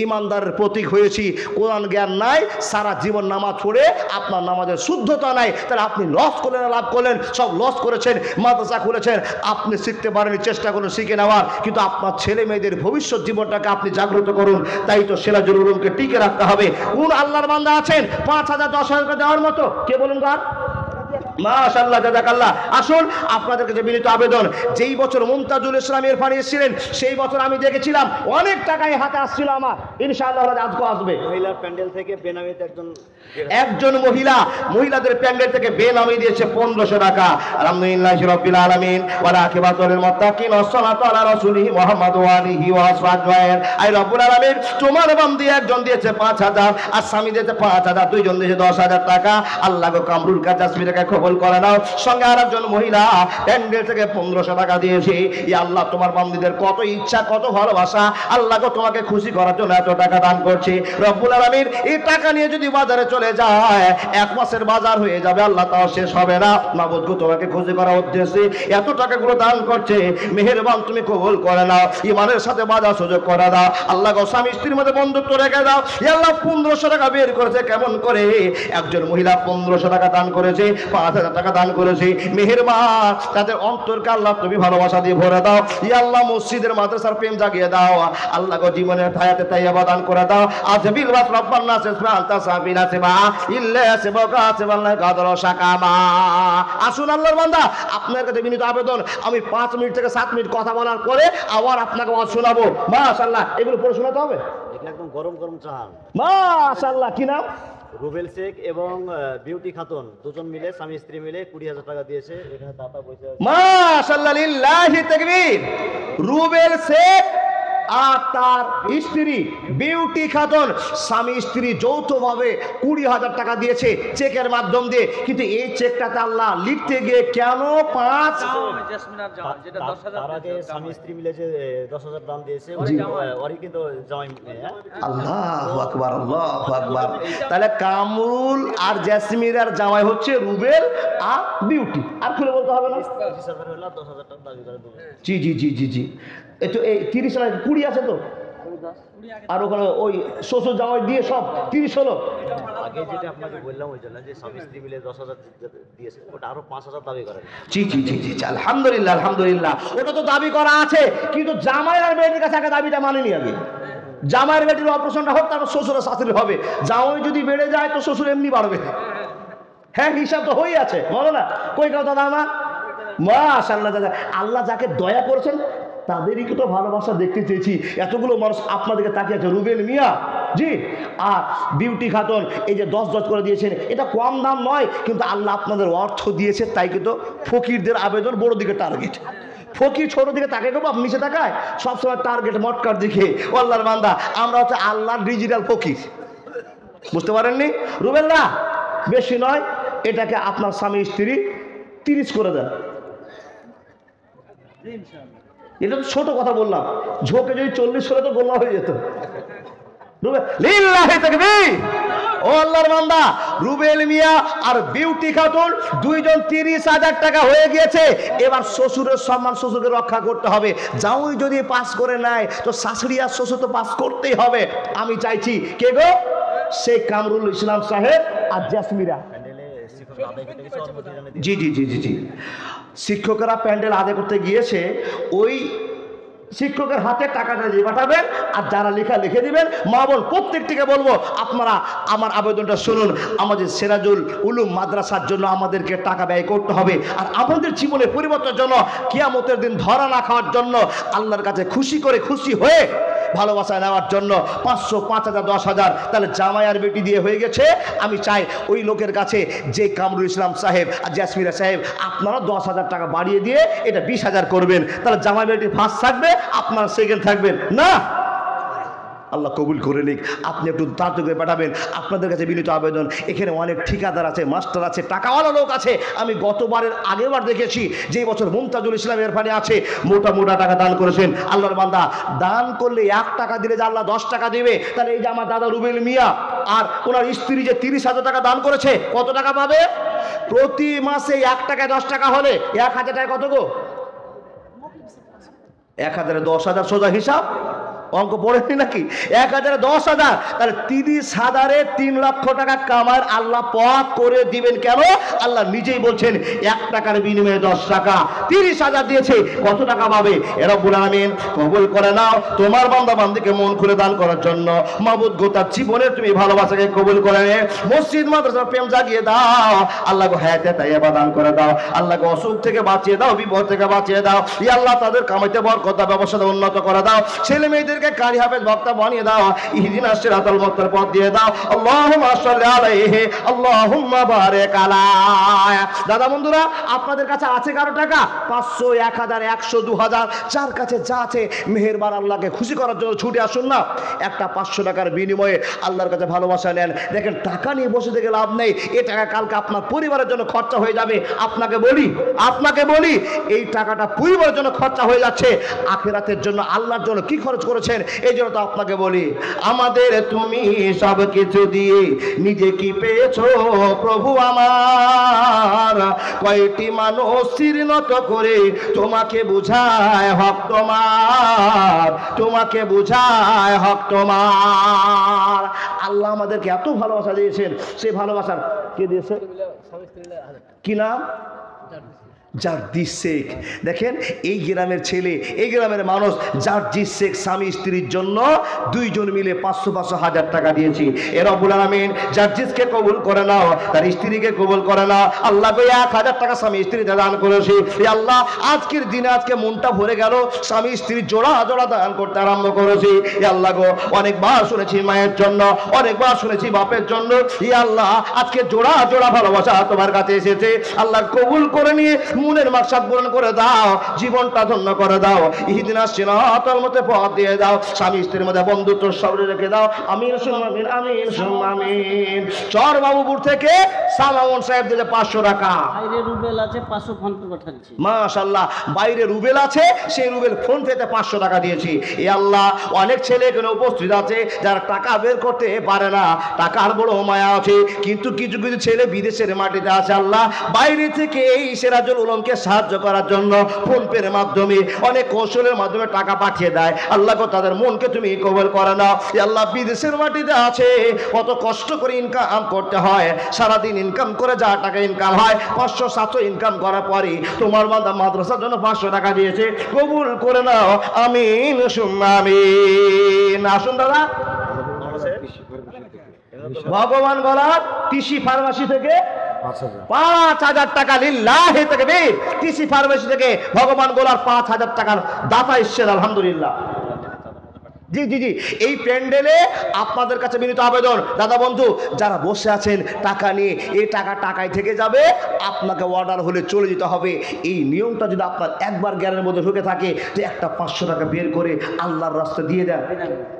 ইমানদারের প্রতীক হয়েছি। কোরআন জ্ঞান নাই, সারা জীবন নামাজ পড়ে আপনার নামাজের শুদ্ধতা নাই, তাহলে আপনি লস করলেন, লাভ করলেন, সব লস করেছেন। মাদ্রাসা খুলেছেন, আপনি শিখতে পারেনি, চেষ্টা করুন শিখে নেওয়ার, কিন্তু আপনার ছেলে মেয়েদের ভবিষ্যৎ জীবনটাকে আপনি জাগ্রত করুন। তাই তো সিরাজুল উলুমকে টিকে রাখতে হবে। কোন আল্লাহর বান্দা আছেন 5,000, 10,000 দেওয়ার মতো? কে বলুন গান? মাশাআল্লাহ, জাযাকাল্লাহ। আসুন, আপনাদের কাছে বিনীত আবেদন, যেই বছর মুমতাজুল ইসলাম ইরফানি এসেছিলেন, সেই বছর আমি দেখেছিলাম অনেক টাকাই হাতে আসছিল আমার। ইনশাআল্লাহ আজকে আসবে। মহিলার প্যান্ডেল থেকে বেনামিতে একজন মহিলাদের প্যান্ডেল থেকে বেনামি দিয়েছে 1500 টাকা। আলহামদুলিল্লাহি রাব্বিল আলামিন ওয়া আকিবাতুল মুত্তাকিন ওয়াসসালাতু আলা রাসূলিহি মুহাম্মদ ওয়া আলিহি ওয়া আসহাবিহি। আই রব্বুল আলামিন, তোমার বান্দি একজন দিয়েছে 5,000, আর স্বামী দিয়েছে 5,000, দুইজন দিয়েছে 10,000 টাকা। আল্লাহ গো, কামরুল কাজাসমিরাকে কবুল করে নাও। সঙ্গে আরেকজন মহিলা প্যান্ডেল থেকে 1500 টাকা দিয়েছে। ইয়া আল্লাহ, তোমার বান্দিদের কত ইচ্ছা, কত ভালোবাসা, আল্লাহ গো তোমাকে খুশি করার জন্য এত টাকা দান করছে। রব্বুল আলামিন, এই টাকা নিয়ে যদি বাজারে চলে যায়, 1 মাসের বাজার হয়ে যাবে, আল্লাহ তাও শেষ হবে না। মাবুদ গো, তোমাকে খুশি করার উদ্দেশ্যে এত টাকাগুলো দান করছে, মেহেরবান তুমি কবুল করে নাও, ইমানের সাথে বাজার সুযোগ করে দাও। আল্লাহ গো, স্বামী স্ত্রীর মধ্যে বন্ধুত্ব রেখে দাও। ইয়া আল্লাহ, 1500 টাকা বের করেছে, কেমন করে? একজন মহিলা 1500 টাকা দান করেছে, 5,000 টাকা দান করেছে। মেহেরবান, তাদের অন্তরকে আল্লাহ তুমি ভালোবাসা দিয়ে ভরে দাও। ইয়া আল্লাহ, মসজিদের মাদ্রাসার প্রেম জাগিয়ে দাও। আল্লাহ গো, জীবনের হায়াতে তাইয়্যিবা দান করে দাও। আজবিল ওয়াস রব্বান নাস ইসমাআলতা সাবিলা সিবা ইল্লা সিবাকা সিবাল্লাহ কাদর শাকামা। আসুন আল্লাহর বান্দা, আপনার কাছে বিনীত আবেদন, আমি 5 মিনিট থেকে 7 মিনিট কথা বলার পরে আবার আপনাকে ওয়াজ শোনাবো। মাশাআল্লাহ, এগুলো পড়ে শোনাতে হবে। একদম গরম গরম চান। মাশাআল্লাহ, কি নাম? রুবেল শেখ এবং বিউটি খাতুন, দুজন মিলে স্বামী স্ত্রী মিলে 20,000 টাকা দিয়েছে। এখানে দাতা পয়সা। মাশাআল্লাহ, লিল্লাহি তাকবীর। রুবেল শেখ আর তার স্ত্রী বিউটি খাতুন, স্বামী স্ত্রী যৌথভাবে 20,000 টাকা দিয়েছে চেকের মাধ্যম দিয়ে। কিন্তু এই চেকটাতে আল্লাহ লিখতে গিয়ে কেন 5? তার আগে স্বামী স্ত্রী মিলে যে 10,000 দাম দিয়েছে, ওরই কিন্তু জামাই। আল্লাহু আকবার, আল্লাহু আকবার। তাহলে কামরুল আর জেসমিরার জামাই হচ্ছে রুবেল আর বিউটি। আর খুলে বলতে হবে না? 10,000 টাকা দাবি করে দেবে। জি জি জি জি জি। একটু এই 30 না 20 আছে তো, আর ওখানে ওই শ্বশুর জামাই দিয়ে সব 30 হলো। আগে যেটা আপনাকে বললাম ওই জন্য, যে স্বামী স্ত্রী মিলে 10,000 দিয়েছে, ওটা আরো 5,000 দাবি করে। জি জি জি জি, আলহামদুলিল্লাহ, আলহামদুলিল্লাহ। ওটা তো দাবি করা আছে, কিন্তু জামাই আর মেয়ের কাছে আগে দাবিটা মানেনি। আগে জামাইয়ের বেটির অপারেশনটা হোক, তারপর শ্বশুরের শাশুড়ি হবে। জামাই যদি বেড়ে যায় তো শ্বশুর এমনি বাড়বে। হ্যাঁ, হিসাব তো হয়ে আছে, বলো না? কই কথা দাদা? মাশাআল্লাহ, দাদা আল্লাহ যাকে দয়া করেছেন তাদেরই তো ভালোবাসা দেখতে চেয়েছি। এতগুলো মানুষ আপনাদেরকে তাকিয়ে আছে। রুবেল মিয়া জি আর বিউটি খাতুন, এই যে 10 করে দিয়েছেন, এটা কম দাম নয়, কিন্তু আল্লাহ আপনাদের অর্থ দিয়েছে, তাই কিন্তু ফকিরদের আবেদন বড় দিকে টার্গেট। ফকির ছোট দিকে তাকে করবো, আপনি নিচে তাকায় সবসময় টার্গেট মটকার দিকে। আল্লাহর বান্দা, আমরা হচ্ছে আল্লাহর ডিজিটাল ফকির, বুঝতে পারেননি? রুবেল না, বেশি নয়, এটাকে আপনার স্বামী স্ত্রী 30 করে দেন। এটা তো ছোট কথা বললাম, ঝোঁকে যদি 40 হলে তো গোল্লা হয়ে যেত। লিল্লাহি তাকবীর। ও আল্লাহর বান্দা, রুবেল মিয়া আর বিউটি খাতুন দুইজন 30,000 টাকা হয়ে গিয়েছে। এবার শ্বশুরের সম্মান শ্বশুরকে রক্ষা করতে হবে। জামাই যদি পাস করে নেয় তো শাশুড়ি আর শ্বশুর তো পাস করতেই হবে। আমি চাইছি কে গো? শেখ কামরুল ইসলাম সাহেব আর জেসমিরা। জি জি জি জি জি, শিক্ষকরা প্যান্ডেল আদায় করতে গিয়েছে। ওই শিক্ষকের হাতে টাকাটা দিয়ে পাঠাবেন, আর যারা লেখা লিখে দিবেন। মা বোন প্রত্যেকটিকে বলবো আপনারা আমার আবেদনটা শুনুন। আমাদের সিরাজুল উলুম মাদ্রাসার জন্য আমাদেরকে টাকা ব্যয় করতে হবে, আর আমাদের জীবনে পরিবর্তনের জন্য, কিয়ামতের দিন ধরা না খাওয়ার জন্য, আল্লাহর কাছে খুশি করে খুশি হয়ে ভালোবাসা নেওয়ার জন্য 500, 5000, 10,000 তাহলে জামাই আর বেটি দিয়ে হয়ে গেছে। আমি চাই ওই লোকের কাছে, যে কামরুল ইসলাম সাহেব আর জাসমিরা সাহেব, আপনারা 10,000 টাকা বাড়িয়ে দিয়ে এটা 20,000 করবেন, তাহলে জামাই বেটি ফার্স্ট থাকবে, আপনারা সেকেন্ড থাকবেন না। আল্লাহ কবুল করে নিক। আপনি একটু তাড়াতাড়ি করে পাঠাবেন। আপনাদের কাছে বিনীত আবেদন, এখানে অনেক ঠিকাদার আছে, মাস্টার আছে, টাকাওয়ালা লোক আছে। আমি গতবারের আগেবার দেখেছি, যে বছর মুমতাজুল ইসলাম এরফানে আছে, মোটা মোটা টাকা দান করেছেন। আল্লাহর বান্দা, দান করলে 1 টাকা দিলে যে আল্লাহ 10 টাকা দিবে, তাহলে এই যে আমার দাদা রুবেল মিয়া আর ওনার স্ত্রী যে 30,000 টাকা দান করেছে, কত টাকা পাবে? প্রতি মাসে 1 টাকায় 10 টাকা হলে 1,000 টাকা কত গো? 1,000 10,000 সোজা হিসাব, অঙ্ক পড়েনি নাকি? 1,000 10,000, তাহলে 30,000-এ 3 লক্ষ টাকা কামার আল্লাহ পথ করে দিবেন। কেন? আল্লাহ নিজেই বলছেন 1 টাকার বিনিময়ে 10 টাকা, 30,000 দিয়েছে, কত টাকা পাবে? রব্বুল আলামিন কবুল করে নাও তোমার বান্দা বান্দিকে মন খুলে দান করার জন্য। মাবুদ গো, তার জীবনে তুমি ভালোবাসাকে কবুল করে নে, মসজিদ মাদ্রাসার প্রেম জাগিয়ে দাও। আল্লাহ গো, হায়াতে তাইয়্যিবা দান করে দাও। আল্লাহ গো, অসুখ থেকে বাঁচিয়ে দাও, বিপদ থেকে বাঁচিয়ে দাও। ইয়া আল্লাহ, তাদের কামাইতে বরকত দাও, ব্যবসাতে উন্নত করে দাও, ছেলে মেয়েদেরকে কারি হাফেজ বক্তা বানিয়ে দাও, ইহদিনাস সিরাতাল মুস্তাকিম পথ দিয়ে দাও। আল্লাহুম্মা সাল্লি আলাইহি, আল্লাহুম্মা বারিক আলাইহি। দাদা বন্ধুরা, আপনাদের কাছে আছে কারো টাকা? 500, 1000, 100, 2000, যার কাছে যা আছে, মেহেরবান আল্লাহকে খুশি করার জন্য ছুটে আসুন না। একটা 500 টাকার বিনিময়ে আল্লাহর কাছে ভালোবাসা নেন। দেখেন, টাকা নিয়ে বসে থেকে লাভ নেই। এই টাকা কালকে আপনার পরিবারের জন্য খরচা হয়ে যাবে। আপনাকে বলি এই টাকাটা পরিবারের জন্য খরচা হয়ে যাচ্ছে, আখিরাতের জন্য আল্লাহর জন্য কি খরচ করেছেন? এই জন্য তো আপনাকে বলি, আমাদের তুমি সব কিছু দিয়ে নিজে কি পেয়েছো প্রভু আমার? কয়টি মানুষ শির নত করে তোমাকে বুঝায় হক তোমার, তোমাকে বুঝায় হক তোমার। আল্লাহ আমাদেরকে এত ভালোবাসা দিয়েছেন, সেই ভালোবাসার কে দিয়েছে? কি নাম? জার্জিস শেখ। দেখেন, এই গ্রামের ছেলে, এই গ্রামের মানুষ জার্জিস শেখ স্বামী স্ত্রীর জন্য 2 জন মিলে 500 হাজার টাকা দিয়েছি। এ রব্বুল আলামিন জার্জিসকে কবুল করে নাও, তার স্ত্রীকে কবুল করে নাও। আল্লাহ গো, 1,000 টাকা স্বামী স্ত্রীতে দান করেছি। আল্লাহ, আজকের দিনে আজকে মনটা ভরে গেল, স্বামী স্ত্রী জোড়া জোড়া দান করতে আরম্ভ করেছি। আল্লাহ গো, অনেকবার শুনেছি মায়ের জন্য, অনেকবার শুনেছি বাপের জন্য। আল্লাহ, আজকে জোড়া জোড়া ভালোবাসা তোমার কাছে এসেছে। আল্লাহ কবুল করে নিয়ে মনের মাকসাদ পূরণ করে দাও, জীবনটা ধন্য করে দাও, ইহদিনাস সিরাতাল মুস্তাকিম পথ দিয়ে দাও, স্বামী স্ত্রীর মধ্যে বন্ধুত্ব সবরে রেখে দাও। আমিন সুম্মা আমিন, আমিন সুম্মা আমিন। চর বাবুপুর থেকে সালামন সাহেব দিলে 500 টাকা। বাইরে রুবেল আছে, 500 ফোন পে পাঠাচ্ছি। মাশাআল্লাহ, বাইরে রুবেল আছে, সেই রুবেল ফোন পেতে 500 টাকা দিয়েছি। এ আল্লাহ, অনেক ছেলে এখানে উপস্থিত আছে যারা টাকা বের করতে পারে না, টাকার বড় মায়া আছে, কিন্তু কিছু কিছু ছেলে বিদেশের মাটিতে আছে। আল্লাহ, বাইরে থেকে এই সিরাজুল উলুমকে সাহায্য করার জন্য ফোন পের মাধ্যমে, অনেক কৌশলের মাধ্যমে টাকা পাঠিয়ে দেয়। আল্লাহ গো, তাদের মনকে তুমি কবুল করে নাও। আল্লাহ, বিদেশের মাটিতে আছে, কত কষ্ট করে ইনকাম করতে হয়, সারাদিন ইনকাম করে যা টাকা ইনকাম হয়, 500-700 ইনকাম করার পরে তোমার বান্দা মাদ্রাসার জন্য 500 টাকা দিয়েছে, কবুল করে নাও। আমিন সুম্মা আমিন। আসুন দাদা, ভগবান গলার কৃষি ফার্মাসি থেকে 5,000 টাকা লিল্লাহি তাকবীর। কৃষি ফার্মেসি থেকে ভগবান গোলার 5,000 টাকার দাতা এসেছেন, আলহামদুলিল্লাহ। জি জি জি, এই প্যান্ডেলে আপনাদের কাছে বিনীত আবেদন, দাদা বন্ধু যারা বসে আছেন টাকা নিয়ে, এই টাকা টাকায় থেকে যাবে, আপনাকে অর্ডার হলে চলে যেতে হবে। এই নিয়মটা যদি আপনার একবার জ্ঞানের মধ্যে ঢুকে থাকে, যে একটা 500 টাকা বের করে আল্লাহর রাস্তায় দিয়ে দেন।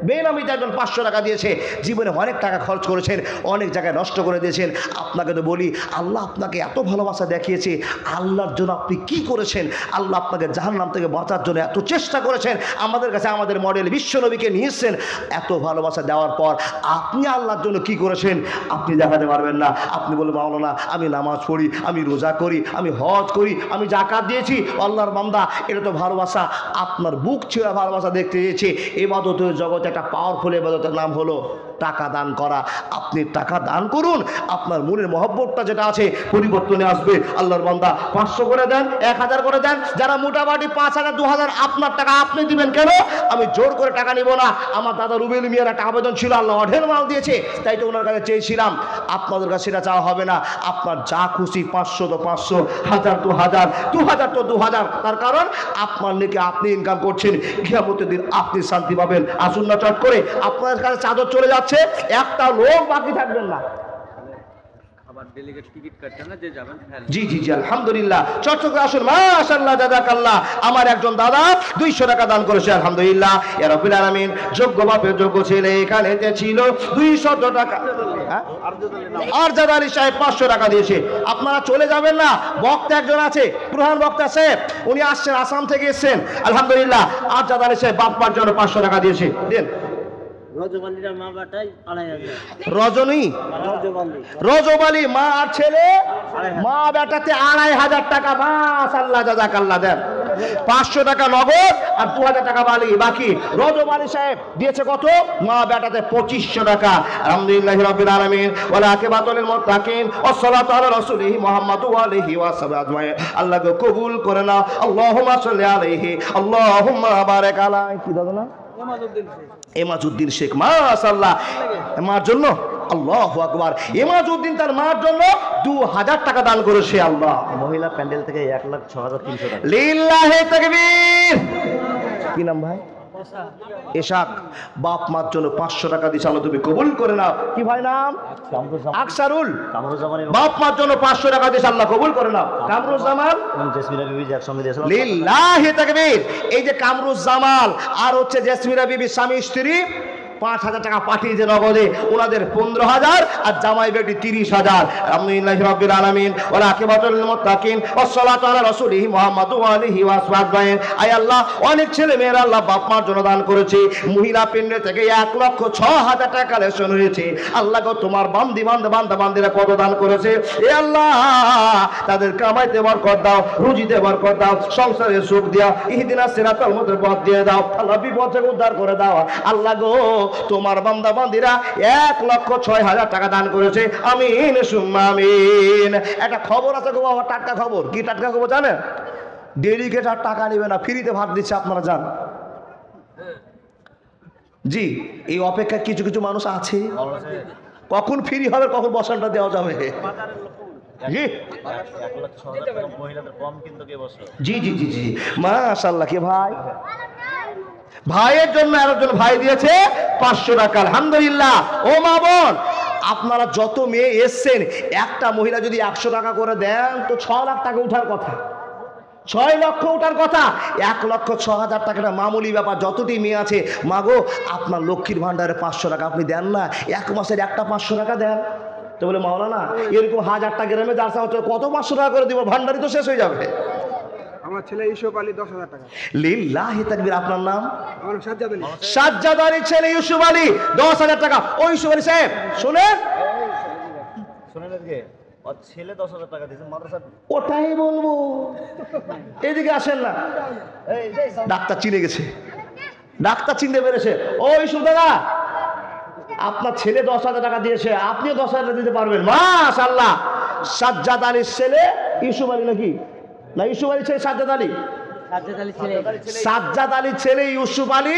বেনামিতে একজন 500 টাকা দিয়েছে, জীবনে অনেক টাকা খরচ করেছেন, অনেক জায়গায় নষ্ট করে দিয়েছেন। আপনাকে তো বলি, আল্লাহ আপনাকে এত ভালোবাসা দেখিয়েছে, আল্লাহর জন্য আপনি কি করেছেন? আল্লাহ আপনাকে জাহান্নাম থেকে বাঁচার জন্য এত চেষ্টা করেছেন। আমাদের কাছে আমাদের মডেল বিশ্বনবী নিয়েছেন, এত ভালোবাসা দেওয়ার পর আপনি আল্লাহর জন্য কি করেছেন আপনি দেখাতে পারবেন না। আপনি বলবেন, মাওলানা আমি নামাজ পড়ি, আমি রোজা করি, আমি হজ করি, আমি যাকাত দিয়েছি। আল্লাহর বান্দা, এটা তো ভালোবাসা। আপনার বুক ছেড়ে ভালোবাসা দেখতে চেয়েছে। ইবাদতের জগতে একটা পাওয়ারফুল ইবাদতের নাম হলো টাকা দান করা। আপনি টাকা দান করুন, আপনার মনের মহব্বতটা যেটা আছে পরিবর্তনে আসবে। আল্লাহর বান্দা 500 করে দেন, 1000 করে দেন, যারা মোটামুটি 5000 2000 আপনার টাকা আপনি দিবেন। কেন? আমি জোর করে টাকা নিব না। আমার দাদা রুবেল মিয়ার একটা আবেদন ছিল, আল্লাহ অঢেল মাল দিয়েছে, তাই তো ওনার কাছে চেয়েছিলাম। আপনাদের কাছে সেটা চাওয়া হবে না, আপনার যা খুশি, 500 তো 500, 1000 তো 1000, 2000 তো 2000। তার কারণ আপনার নেকি আপনি ইনকাম করছেন, কিয়ামতের দিন আপনি শান্তি পাবেন। আসুন না চট করে, আপনাদের কাছে চাদর চলে যাচ্ছে, একটা লোক বাকি থাকবেন না। জি জি জি, আলহামদুলিল্লাহ। চট্টগ্রাম আসুন, মাশাআল্লাহ, জাযাকাল্লাহ। আমার একজন দাদা 200 টাকা দান করেছে, আলহামদুলিল্লাহ। ইয়া রাব্বিল আলামিন। যোগ্য বাপের যোগ্য ছেলে এখানে ছিল, 200 টাকা। আরজাদ আলী সাহেব 500 টাকা দিয়েছে। আপনারা চলে যাবেন না, বক্তা একজন আছে, প্রধান বক্তা সাহেব, উনি আসছেন, আসাম থেকে এসেছেন, আলহামদুলিল্লাহ। আরজাদ আলী সাহেব বাপ্পার জন্য 500 টাকা দিয়েছে। দেন। রজনী, রজবালি মা আর ছেলে, মা বেটাতে 2500 টাকা। মাশাআল্লাহ, জাযাকাল্লাহ। দেন 500 টাকা নগদ আর 2000 টাকা বাকি। রজবালি সাহেব দিয়েছে কত? মা বেটাতে 2500 টাকা। আলহামদুলিল্লাহি রাব্বিল আলামিন। ওয়ালা আকিবাতুল মুত্তাকিন ওয়াসসালাতু আলা রাসূলিহি মুহাম্মাদু ওয়া আলিহি ওয়া সাহবিহি আজমাইন। আল্লাহ কবুল করে নাও। আল্লাহুম্মা সাল্লি আলাইহি, আল্লাহুম্মা বারিক আলাইহি। কি দাদা না? এমাজউদ্দিন শেখ, মাশাআল্লাহ। মার জন্য, আল্লাহু আকবার, এমাজউদ্দিন তার মার জন্য 2000 টাকা দান করেছে। আল্লাহ। মহিলা প্যান্ডেল থেকে 1,06,300 টাকা। লিল্লাহি তাকবীর। কি নাম ভাই? এশাক। বাপ মার জন্য 500 টাকা দিয়েছে, আল্লাহ তুমি কবুল করে নাও। কি ভাই নাম? আকসারুল। বাপ মার জন্য 500 টাকা দিয়েছে, আল্লাহ কবুল করে নাও। কামরুজ্জামান জেসমিনা বিবি একসঙ্গে দিয়েছিল। লিল্লাহি তাকবীর। এই যে কামরুজ্জামান আর হচ্ছে জেসমিনা বিবি স্বামী স্ত্রী 5000 টাকা পাঠিয়েছে নগদে, ওনাদের 15000 আর জামাই বেটি 30000। আলহামদুলিল্লাহি রাব্বিল আলামিন। ওয়ালা আকিবাতুল মুত্তাকিন ওয়াসসালাতু আলা রাসূলিহি মুহাম্মাদু ওয়া আলিহি ওয়া সাহবিহি। আয় আল্লাহ, অনেক ছেলে মেয়েরা আল্লাহ বাপ মার জন্য দান করেছে। মহিলা পেন্ডে থেকে 1,06,000 টাকা কালেকশন হয়েছে। আল্লাহ গো, তোমার বান্দিরা কত দান করেছে। এ আল্লাহ, তাদের কামাইতে বরকত দাও, রুজিতে বরকত দাও, সংসারে সুখ দাও, ইহদিনাস সিরাতাল মুস্তাকিম পথ দিয়ে দাও। আল্লাহ বিপদ থেকে উদ্ধার করে দাও। আল্লাহ গো, তোমার বান্দিরা 1,06,000 টাকা দান করেছে। আমিন সুম্মা আমিন। একটা খবর আছে গো বাবা, টাটকা খবর। কি টাটকা খবর জানেন? ডেলিগেট আর টাকা নেবে না, ফ্রিতে ভাত দিচ্ছে, আপনারা যান। জি, এই অপেক্ষা কিছু কিছু মানুষ আছে, কখন ফ্রি হবে, কখন বসানটা দেওয়া যাবে। জি জি জি জি জি, মাশাআল্লাহ। কি ভাই? ভাইয়ের জন্য আরেকজন ভাই দিয়েছে 500 টাকা। আলহামদুলিল্লাহ। ও মা বোন, আপনারা যত মেয়ে এসছেন, একটা মহিলা যদি 100 টাকা করে দেন তো 6 লাখ টাকা উঠার কথা, 6 লক্ষ উঠার কথা। 1,06,000 টাকাটা মামুলি ব্যাপার। যতটি মেয়ে আছে, মাগো আপনার লক্ষ্মীর ভান্ডারে 500 টাকা আপনি দেন না, এক মাসের একটা 500 টাকা দেন। তো বলে মাওলানা, এরকম 1000টা গ্রামে যার সাথে কত 500 টাকা করে দিব, ভান্ডারি তো শেষ হয়ে যাবে। আমার ছেলে ইউসুফ আলী 10,000 টাকা। লিল্লাহি তাকবীর। আপনার নাম? আমার সাজ্জাদ আলী। সাজ্জাদ আলীর ছেলে ইউসুফ আলী 10,000 টাকা। ওই ইউসুফ আলী সাহেব শুনেন, ছেলে 10,000 টাকা দিয়েছে মাদ্রাসা। ওটাই বলবো, এদিকে আসেন না। ডাক্তার চিনে গেছে, ডাক্তার চিনতে পেরেছে। ও ইউসুফ দাদা, আপনার ছেলে 10,000 টাকা দিয়েছে, আপনিও 10,000 দিতে পারবেন। মাশাআল্লাহ। সাজ্জাদ আলীর ছেলে ইউসুফ আলী নাকি? না, ইউসুফ আলী ছেলে সাজ্জাদ আলী। সাজ্জাদ আলীর ছেলে ইউসুফ আলী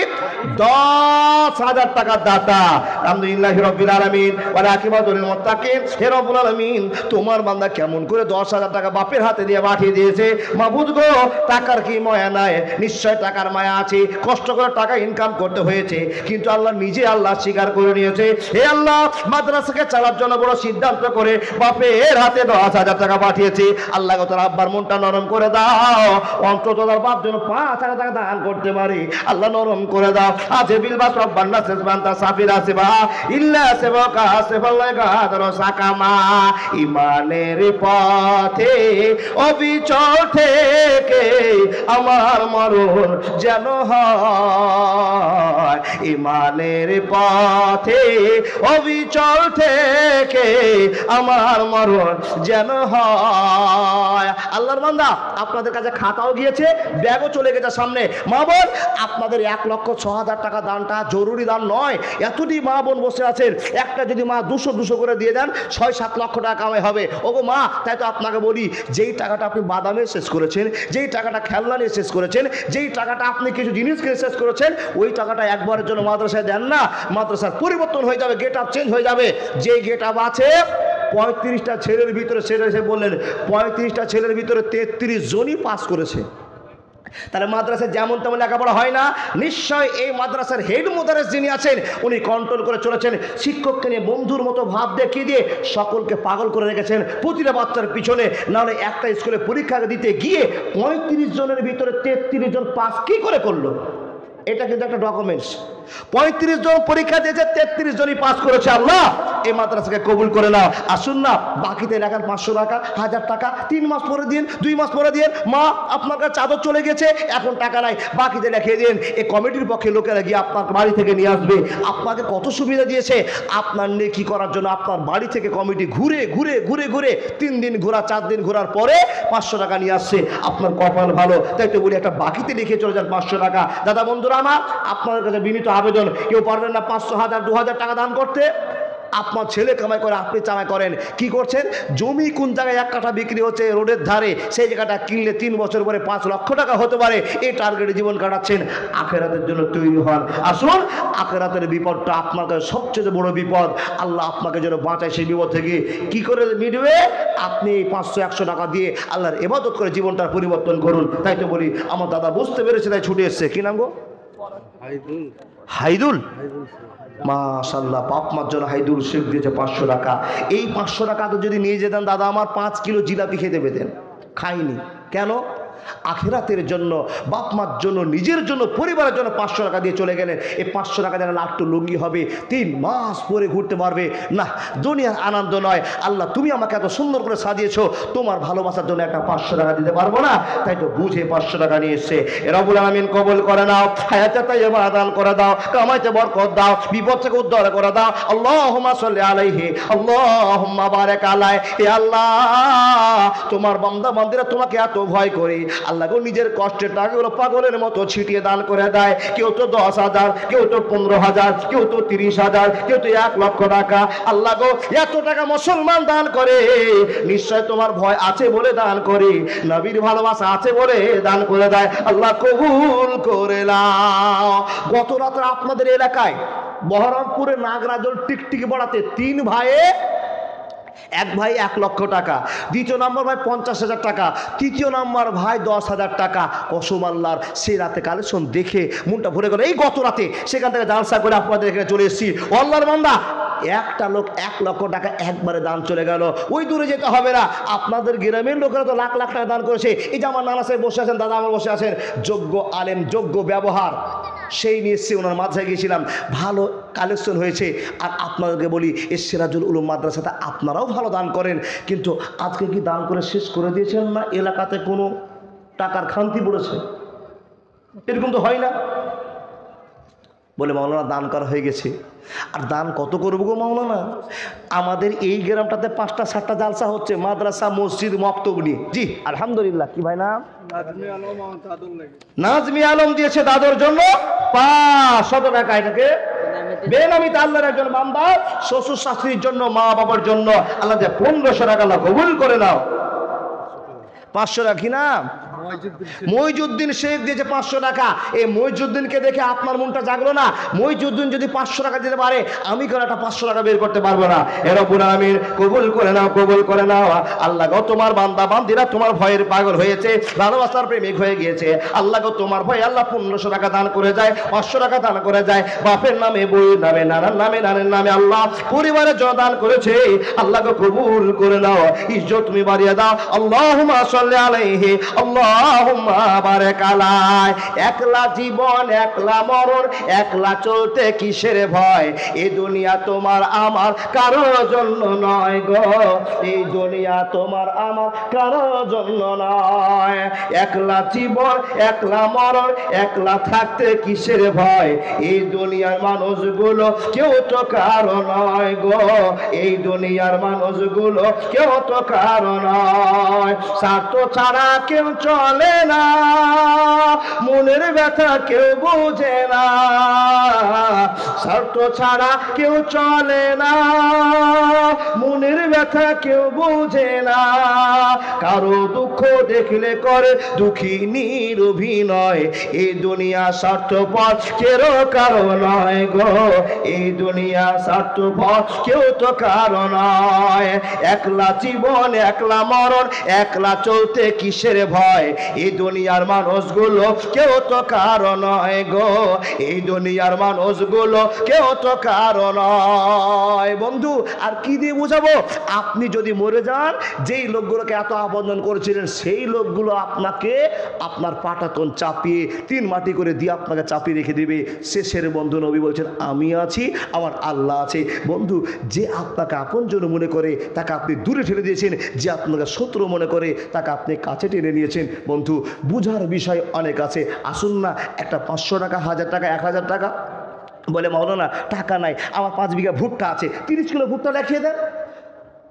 10,000 টাকার দাতা। আলহামদুলিল্লাহি রাব্বিল আলামিন। ওয়া আকিবাতুল মুত্তাকিন। হে রব্বুল আলামিন, তোমার বান্দা কেমন করে 10,000 টাকা বাপের হাতে দিয়ে পাঠিয়ে দিয়েছে। মাবুদ গো, টাকার কি মায়া নাই? নিশ্চয় টাকার মায়া আছে, কষ্ট করে টাকা ইনকাম করতে হয়েছে, কিন্তু আল্লাহ নিজে আল্লাহ স্বীকার করে নিয়েছে। হে আল্লাহ, মাদ্রাসাকে চালার জন্য বড় সিদ্ধান্ত করে বাপের হাতে 10,000 টাকা পাঠিয়েছে। আল্লাহ গো, তার আব্বার মনটা নরম করে দাও, অন্তত বাপ যেন 5,000 টাকা দান করতে পারি। আল্লাহ নরম করে দাও। আজে বিলবাস রব্বান্না সেজবান্তা সাফিরা সেবা ইল্লা সেবকা সেফাল্লাকা আদর সাকামা। ইমানের পথে অবিচল থেকে আমার মরণ যেন হয়। ইমানের পথে অবিচল থেকে আমার মরণ যেন হয়। আল্লাহর বান্দা, আপনাদের কাছে খাতাও গিয়েছে, ব্যাগও চলে গেছে সামনে। মা বোন, আপনাদের 1,06,000 টাকা দানটা জরুরি দান নয়। এতটি মা বোন বসে আছেন, একটা যদি মা 200 করে দিয়ে দেন 6-7 লক্ষ টাকা কামাই হবে। ওগো মা, তাই তো আপনাকে বলি, যেই টাকাটা আপনি বাদামে শেষ করেছেন, যেই টাকাটা খেলনা নিয়ে শেষ করেছেন, যেই টাকাটা আপনি কিছু জিনিস কিনে শেষ করেছেন, ওই টাকাটা একবারের জন্য মাদ্রাসায় দেন না, মাদ্রাসার পরিবর্তন হয়ে যাবে, গেট আপ চেঞ্জ হয়ে যাবে। যে গেট আপ আছে 35টা ছেলের ভিতরে, সেটা এসে বললেন 35টা ছেলের ভিতরে 33 জনই পাস করেছে। তাহলে মাদ্রাসায় যেমন তেমন লেখাপড়া হয় না। নিশ্চয় এই মাদ্রাসার হেড মোদারেস যিনি আছেন, উনি কন্ট্রোল করে চলেছেন। শিক্ষককে নিয়ে বন্ধুর মতো ভাব দেখিয়ে দিয়ে সকলকে পাগল করে রেখেছেন প্রতিটা বাচ্চার পিছনে। নাহলে একটা স্কুলে পরীক্ষা দিতে গিয়ে 35 জনের ভিতরে 33 জন পাস কি করে করলো? এটা কিন্তু একটা ডকুমেন্টস। 35 জন পরীক্ষা দিয়েছে, 33 জনই পাস করেছে। আল্লাহ এই মাদ্রাসাকে কবুল করে নাও। আসুন না, বাকিতে লেখার 500 টাকা, 1000 টাকা 3 মাস পরে দিন, 2 মাস পরে দিন। মা, আপনার কাছে চাদর চলে গেছে, এখন টাকা নাই, বাকিতে লিখিয়ে দিন। এই কমিটির পক্ষে লোকেরা গিয়ে আপনার বাড়ি থেকে নিয়ে আসবে। আপনাকে কত সুবিধা দিয়েছে, আপনার নিয়ে কি করার জন্য আপনার বাড়ি থেকে কমিটি ঘুরে ঘুরে ঘুরে ঘুরে 3 দিন ঘোরা, 4 দিন ঘোরার পরে 500 টাকা নিয়ে আসছে। আপনার কপাল ভালো। তাই তো বলি, একটা বাকিতে লিখে চলে যান 500 টাকা। দাদা বন্ধুরা আমার, আপনাদের কাছে বিনীত আবেদন, কেউ পারবেন না 500, 1000, 2000 টাকা দান করতে? আপনার ছেলে কামাই করে, আপনি চামাই করেন। কি করছেন? জমি কোন জায়গায় 1 কাঠা বিক্রি হচ্ছে রোডের ধারে, সেই জায়গাটা কিনলে 3 বছর পরে 5 লক্ষ টাকা হতে পারে। এই টার্গেটে জীবন কাটাচ্ছেন। আখেরাতের জন্য তৈরি হন। আসুন, আখেরাতের বিপদটা আপনার কাছে সবচেয়ে বড় বিপদ। আল্লাহ আপনাকে যেন বাঁচায় সেই বিপদ থেকে। কি করে মিটবে? আপনি এই 500-100 টাকা দিয়ে আল্লাহর ইবাদত করে জীবনটার পরিবর্তন করুন। তাই তো বলি, আমার দাদা বুঝতে পেরেছে, তাই ছুটে এসছে। কি নাম গো? হাইদুল। মাশাআল্লাহ, বাপ মার জন্য হাইদুল শেখ দিয়েছে 500 টাকা। এই 500 টাকা তো যদি নিয়ে যেতেন দাদা আমার 5 কিলো জিলাপি খেতে পেতেন। খাইনি কেন? আখিরাতের জন্য, বাপ মার জন্য, নিজের জন্য, পরিবারের জন্য 500 টাকা দিয়ে চলে গেলেন। এই 500 টাকা যেন লাট্টু লুঙ্গি হবে, 3 মাস পরে ঘুরতে পারবে না। দুনিয়ার আনন্দ নয়। আল্লাহ, তুমি আমাকে এত সুন্দর করে সাজিয়েছো, তোমার ভালোবাসার জন্য একটা 500 টাকা দিতে পারবো না? তাই তো বুঝে 500 টাকা নিয়ে এসছে। রব্বুল আলামিন কবুল করে নাও। হায়াতে তাইয়্যিবা দান করে দাও, কামাইতে বরকত দাও, বিপদ থেকে উদ্ধার করে দাও। আল্লাহুম্মা সাল্লি আলাইহি, আল্লাহুম্মা বারিক আলাইহি। হে আল্লাহ, তোমার বান্দা বান্দীরা তোমাকে এত ভয় করে, আল্লাহ গো, নিজের কষ্টের টাকাগুলো পাগলের মতো ছিটিয়ে দান করে দেয়। কেউ তো 10,000, কেউ তো 15,000, কেউ তো 30,000, কেউ তো 1 লক্ষ টাকা। আল্লাহ গো, এত টাকা মুসলমান দান করে, নিশ্চয় তোমার ভয় আছে বলে দান করে, নবীর ভালোবাসা আছে বলে দান করে দেয়। আল্লাহ কবুল করে নাও। গত রাতে আপনাদের এলাকায় বহরমপুরে নাগরাজল টিকটিকি পড়াতে 3 ভাইয়ে, এক ভাই 1 লক্ষ টাকা, দ্বিতীয় নম্বর ভাই 50,000 টাকা, তৃতীয় নম্বর ভাই 10,000 টাকা। কসম আল্লাহর, সেই রাতে কালেকশন দেখে মনটা ভরে গেল। এই গত রাতে সেখান থেকে জালসা করে আপনাদের এখানে চলে এসেছি। আল্লাহর বান্দা, একটা লোক 1 লক্ষ টাকা একবারে দান চলে গেল। ওই দূরে যেতে হবে না। আপনাদের গ্রামের লোকেরা তো লাখ লাখ টাকা দান করেছে। এই যে আমার নানা সাহেব বসে আছেন, দাদা আমার বসে আছেন, যোগ্য আলেম, যোগ্য ব্যবহার, সেই নিয়ে এসছে। ওনার মাদ্রাসায় গিয়েছিলাম, ভালো কালেকশন হয়েছে। আর আপনাদেরকে বলি, এই সিরাজুল উলুম মাদ্রাসাতে আপনারাও ভালো দান করেন, কিন্তু আজকে কি দান করে শেষ করে দিয়েছেন না এলাকাতে কোনো টাকার খামতি পড়েছে? এরকম তো হয় না। বলে মাওলানা দান করা হয়ে গেছে। আর দান কত করবো গো মাওলানা? আমাদের এই গ্রামটাতে 5টা 7টা জালসা হচ্ছে, মাদ্রাসা, মসজিদ, মক্তব নিয়ে। জি আলহামদুলিল্লাহ। কি ভাই নাম? নাজমি আলম দিয়েছে দাদর জন্য 500 টাকা। এটাকে বেনামিতে আল্লাহর একজন বান্দা শ্বশুর শাশুড়ির জন্য, মা বাবার জন্য আল্লাহ 1500 টাকা আল্লাহ কবুল করে নাও। 500 টাকা। কি নাম? মইজুদ্দিন শেখ দিয়েছে 500 টাকা। এই মইজুদ্দিনকে দেখে আপনার মনটা জাগলো না? মইজুদ্দিন যদি 500 টাকা দিতে পারে, আমি কেন একটা 500 টাকা বের করতে পারবো না? এ রব্বুল আলামিন কবুল করে নাও, কবুল করে নাও। আল্লাহ গো, তোমার বান্দা বান্দিরা তোমার ভয়ের পাগল হয়েছে, ভালোবাসার প্রেমিক হয়ে গিয়েছে। আল্লাহ গো, তোমার ভয় আল্লাহ 1500 টাকা দান করে যায়, 500 টাকা দান করে যায়, বাপের নামে, বউয়ের নামে, নানার নামে, নানের নামে, আল্লাহ পরিবারের জন্য দান করেছে। আল্লাহ গো, কবুল করে নাও, ইজ্জত তুমি বাড়িয়ে দাও। আল্লাহুম্মা সাল্লি আলাইহি, আল্লাহুম্মা বারিক আলাইহি। একলা জীবন, একলা মরণ, একলা চলতে কিসের ভয়? এই দুনিয়া তোমার আমার কারোর জন্য নয় গো, এই দুনিয়া তোমার আমার কারোর জন্য নয়। একলা জীবন, একলা মরণ, একলা থাকতে কিসের ভয়? এই দুনিয়ার মানুষগুলো কেউ তো কারো নয় গো, এই দুনিয়ার মানুষগুলো কেউ তো কারো নয়। স্বার্থ ছাড়া কেউ চলে চলে না, মনের ব্যথা কেউ বোঝে না, স্বার্থ ছাড়া কেউ চলে না, মনের ব্যথা কেউ বোঝে না, কারো দুঃখ দেখলে করে দুঃখী নিরভিনয়, এই দুনিয়া স্বার্থপর কেউ কারো নয় গো, এই দুনিয়া স্বার্থপর কেউ তো কারো নয়, একলা জীবন একলা মরণ, একলা চলতে কিসের ভয়, এই দুনিয়ার মানুষগুলো কেউ তো কারো নয় গো, এই দুনিয়ার মানুষগুলো কেউ তো কারো নয়। বন্ধু আর কি দিয়ে বুঝাবো, আপনি যদি মরে যান, যেই লোকগুলোকে এত আবন্ধন করেছিলেন সেই লোকগুলো আপনাকে আপনার পাটাতন চাপিয়ে তিন মাটি করে দিয়ে আপনাকে চাপিয়ে রেখে দেবে। শেষের বন্ধু নবী বলছেন আমি আছি, আমার আল্লাহ আছে। বন্ধু যে আপনাকে আপনজন মনে করে তাকে আপনি দূরে ঠেলে দিয়েছেন, যে আপনাকে শত্রু মনে করে তাকে আপনি কাছে টেনে নিয়েছেন। বন্ধু বুঝার বিষয় অনেক আছে। আসুন না, একটা 500 টাকা, 1000 টাকা, 1000 টাকা বলে মাওলানা টাকা নাই, আমার 5 বিঘা ভুট্টা আছে, 30 কিলো ভুট্টা রেখে দেন,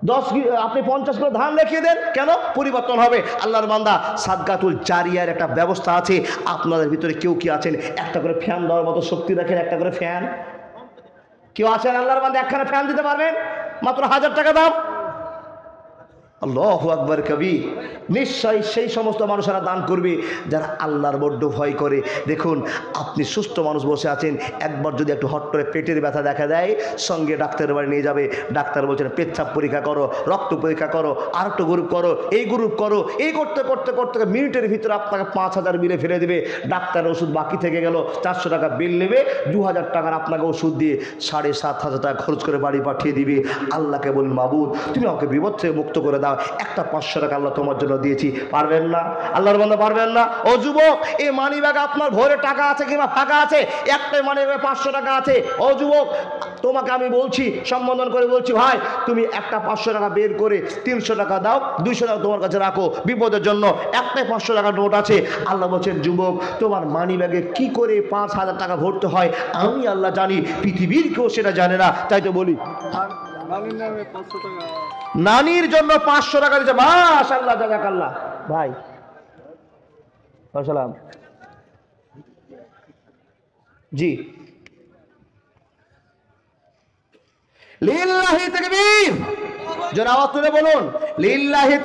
10 আপনি 50 কিলো ধান রেখে দেন, কেন? পরিবর্তন হবে। আল্লাহর বান্দা সাদকাতুল জারিয়ার একটা ব্যবস্থা আছে। আপনাদের ভিতরে কেউ কি আছেন একটা করে ফ্যান দেওয়ার মতো শক্তি রাখেন? একটা করে ফ্যান কেউ আছেন আল্লাহর বান্দা একখানা ফ্যান দিতে পারবেন? মাত্র 1000 টাকা দাম। আল্লাহু আকবার কবীর। নিশ্চয়ই সেই সমস্ত মানুষেরা দান করবে যারা আল্লাহর বড্ড ভয় করে। দেখুন আপনি সুস্থ মানুষ বসে আছেন, একবার যদি একটু হট করে পেটের ব্যথা দেখা দেয়, সঙ্গে ডাক্তারের বাড়ি নিয়ে যাবে। ডাক্তার বলছেন পেচ্ছাপ পরীক্ষা করো, রক্ত পরীক্ষা করো, আর একটা গ্রুপ করো, এই গ্রুপ করো, এই করতে করতে করতে মিনিটের ভিতরে আপনাকে 5000 বিলে ফেলে দেবে। ডাক্তারের ওষুধ বাকি থেকে গেল, 400 টাকা বিল নেবে, 2000 টাকার আপনাকে ওষুধ দিয়ে 7500 টাকা খরচ করে বাড়ি পাঠিয়ে দিবে। আল্লাহকে বলুন মাবুদ তুমি আমাকে বিপদ থেকে মুক্ত করে দাও, একটা 500 টাকা আল্লাহ তোমার জন্য দিয়েছি। পারবেন না? আল্লাহর বান্দা পারবেন না? ও যুবক, এই মানি ব্যাগে আপনার ভরে টাকা আছে কিংবা ফাঁকা আছে? একটাই মানি ব্যাগে 500 টাকা আছে। ও যুবক, তোমাকে আমি বলছি, সম্বোধন করে বলছি, ভাই তুমি একটা 500 টাকা বের করে 300 টাকা দাও, 200 টাকা তোমার কাছে রাখো বিপদের জন্য। একটাই 500 টাকার নোট আছে। আল্লাহ বলছেন যুবক তোমার মানি ব্যাগে কি করে 5000 টাকা ভরতে হয় আমি আল্লাহ জানি, পৃথিবীর কেউ সেটা জানে না। তাই তো বলি নানির জন্য 500 টাকা দিচ্ছে। মাশাআল্লাহ, জাযাকাল্লাহ ভাই, সালাম। জি, লিল্লাহি তাকবীর। জোরে আওয়াজ তুলে বলুন লিল্লাহি।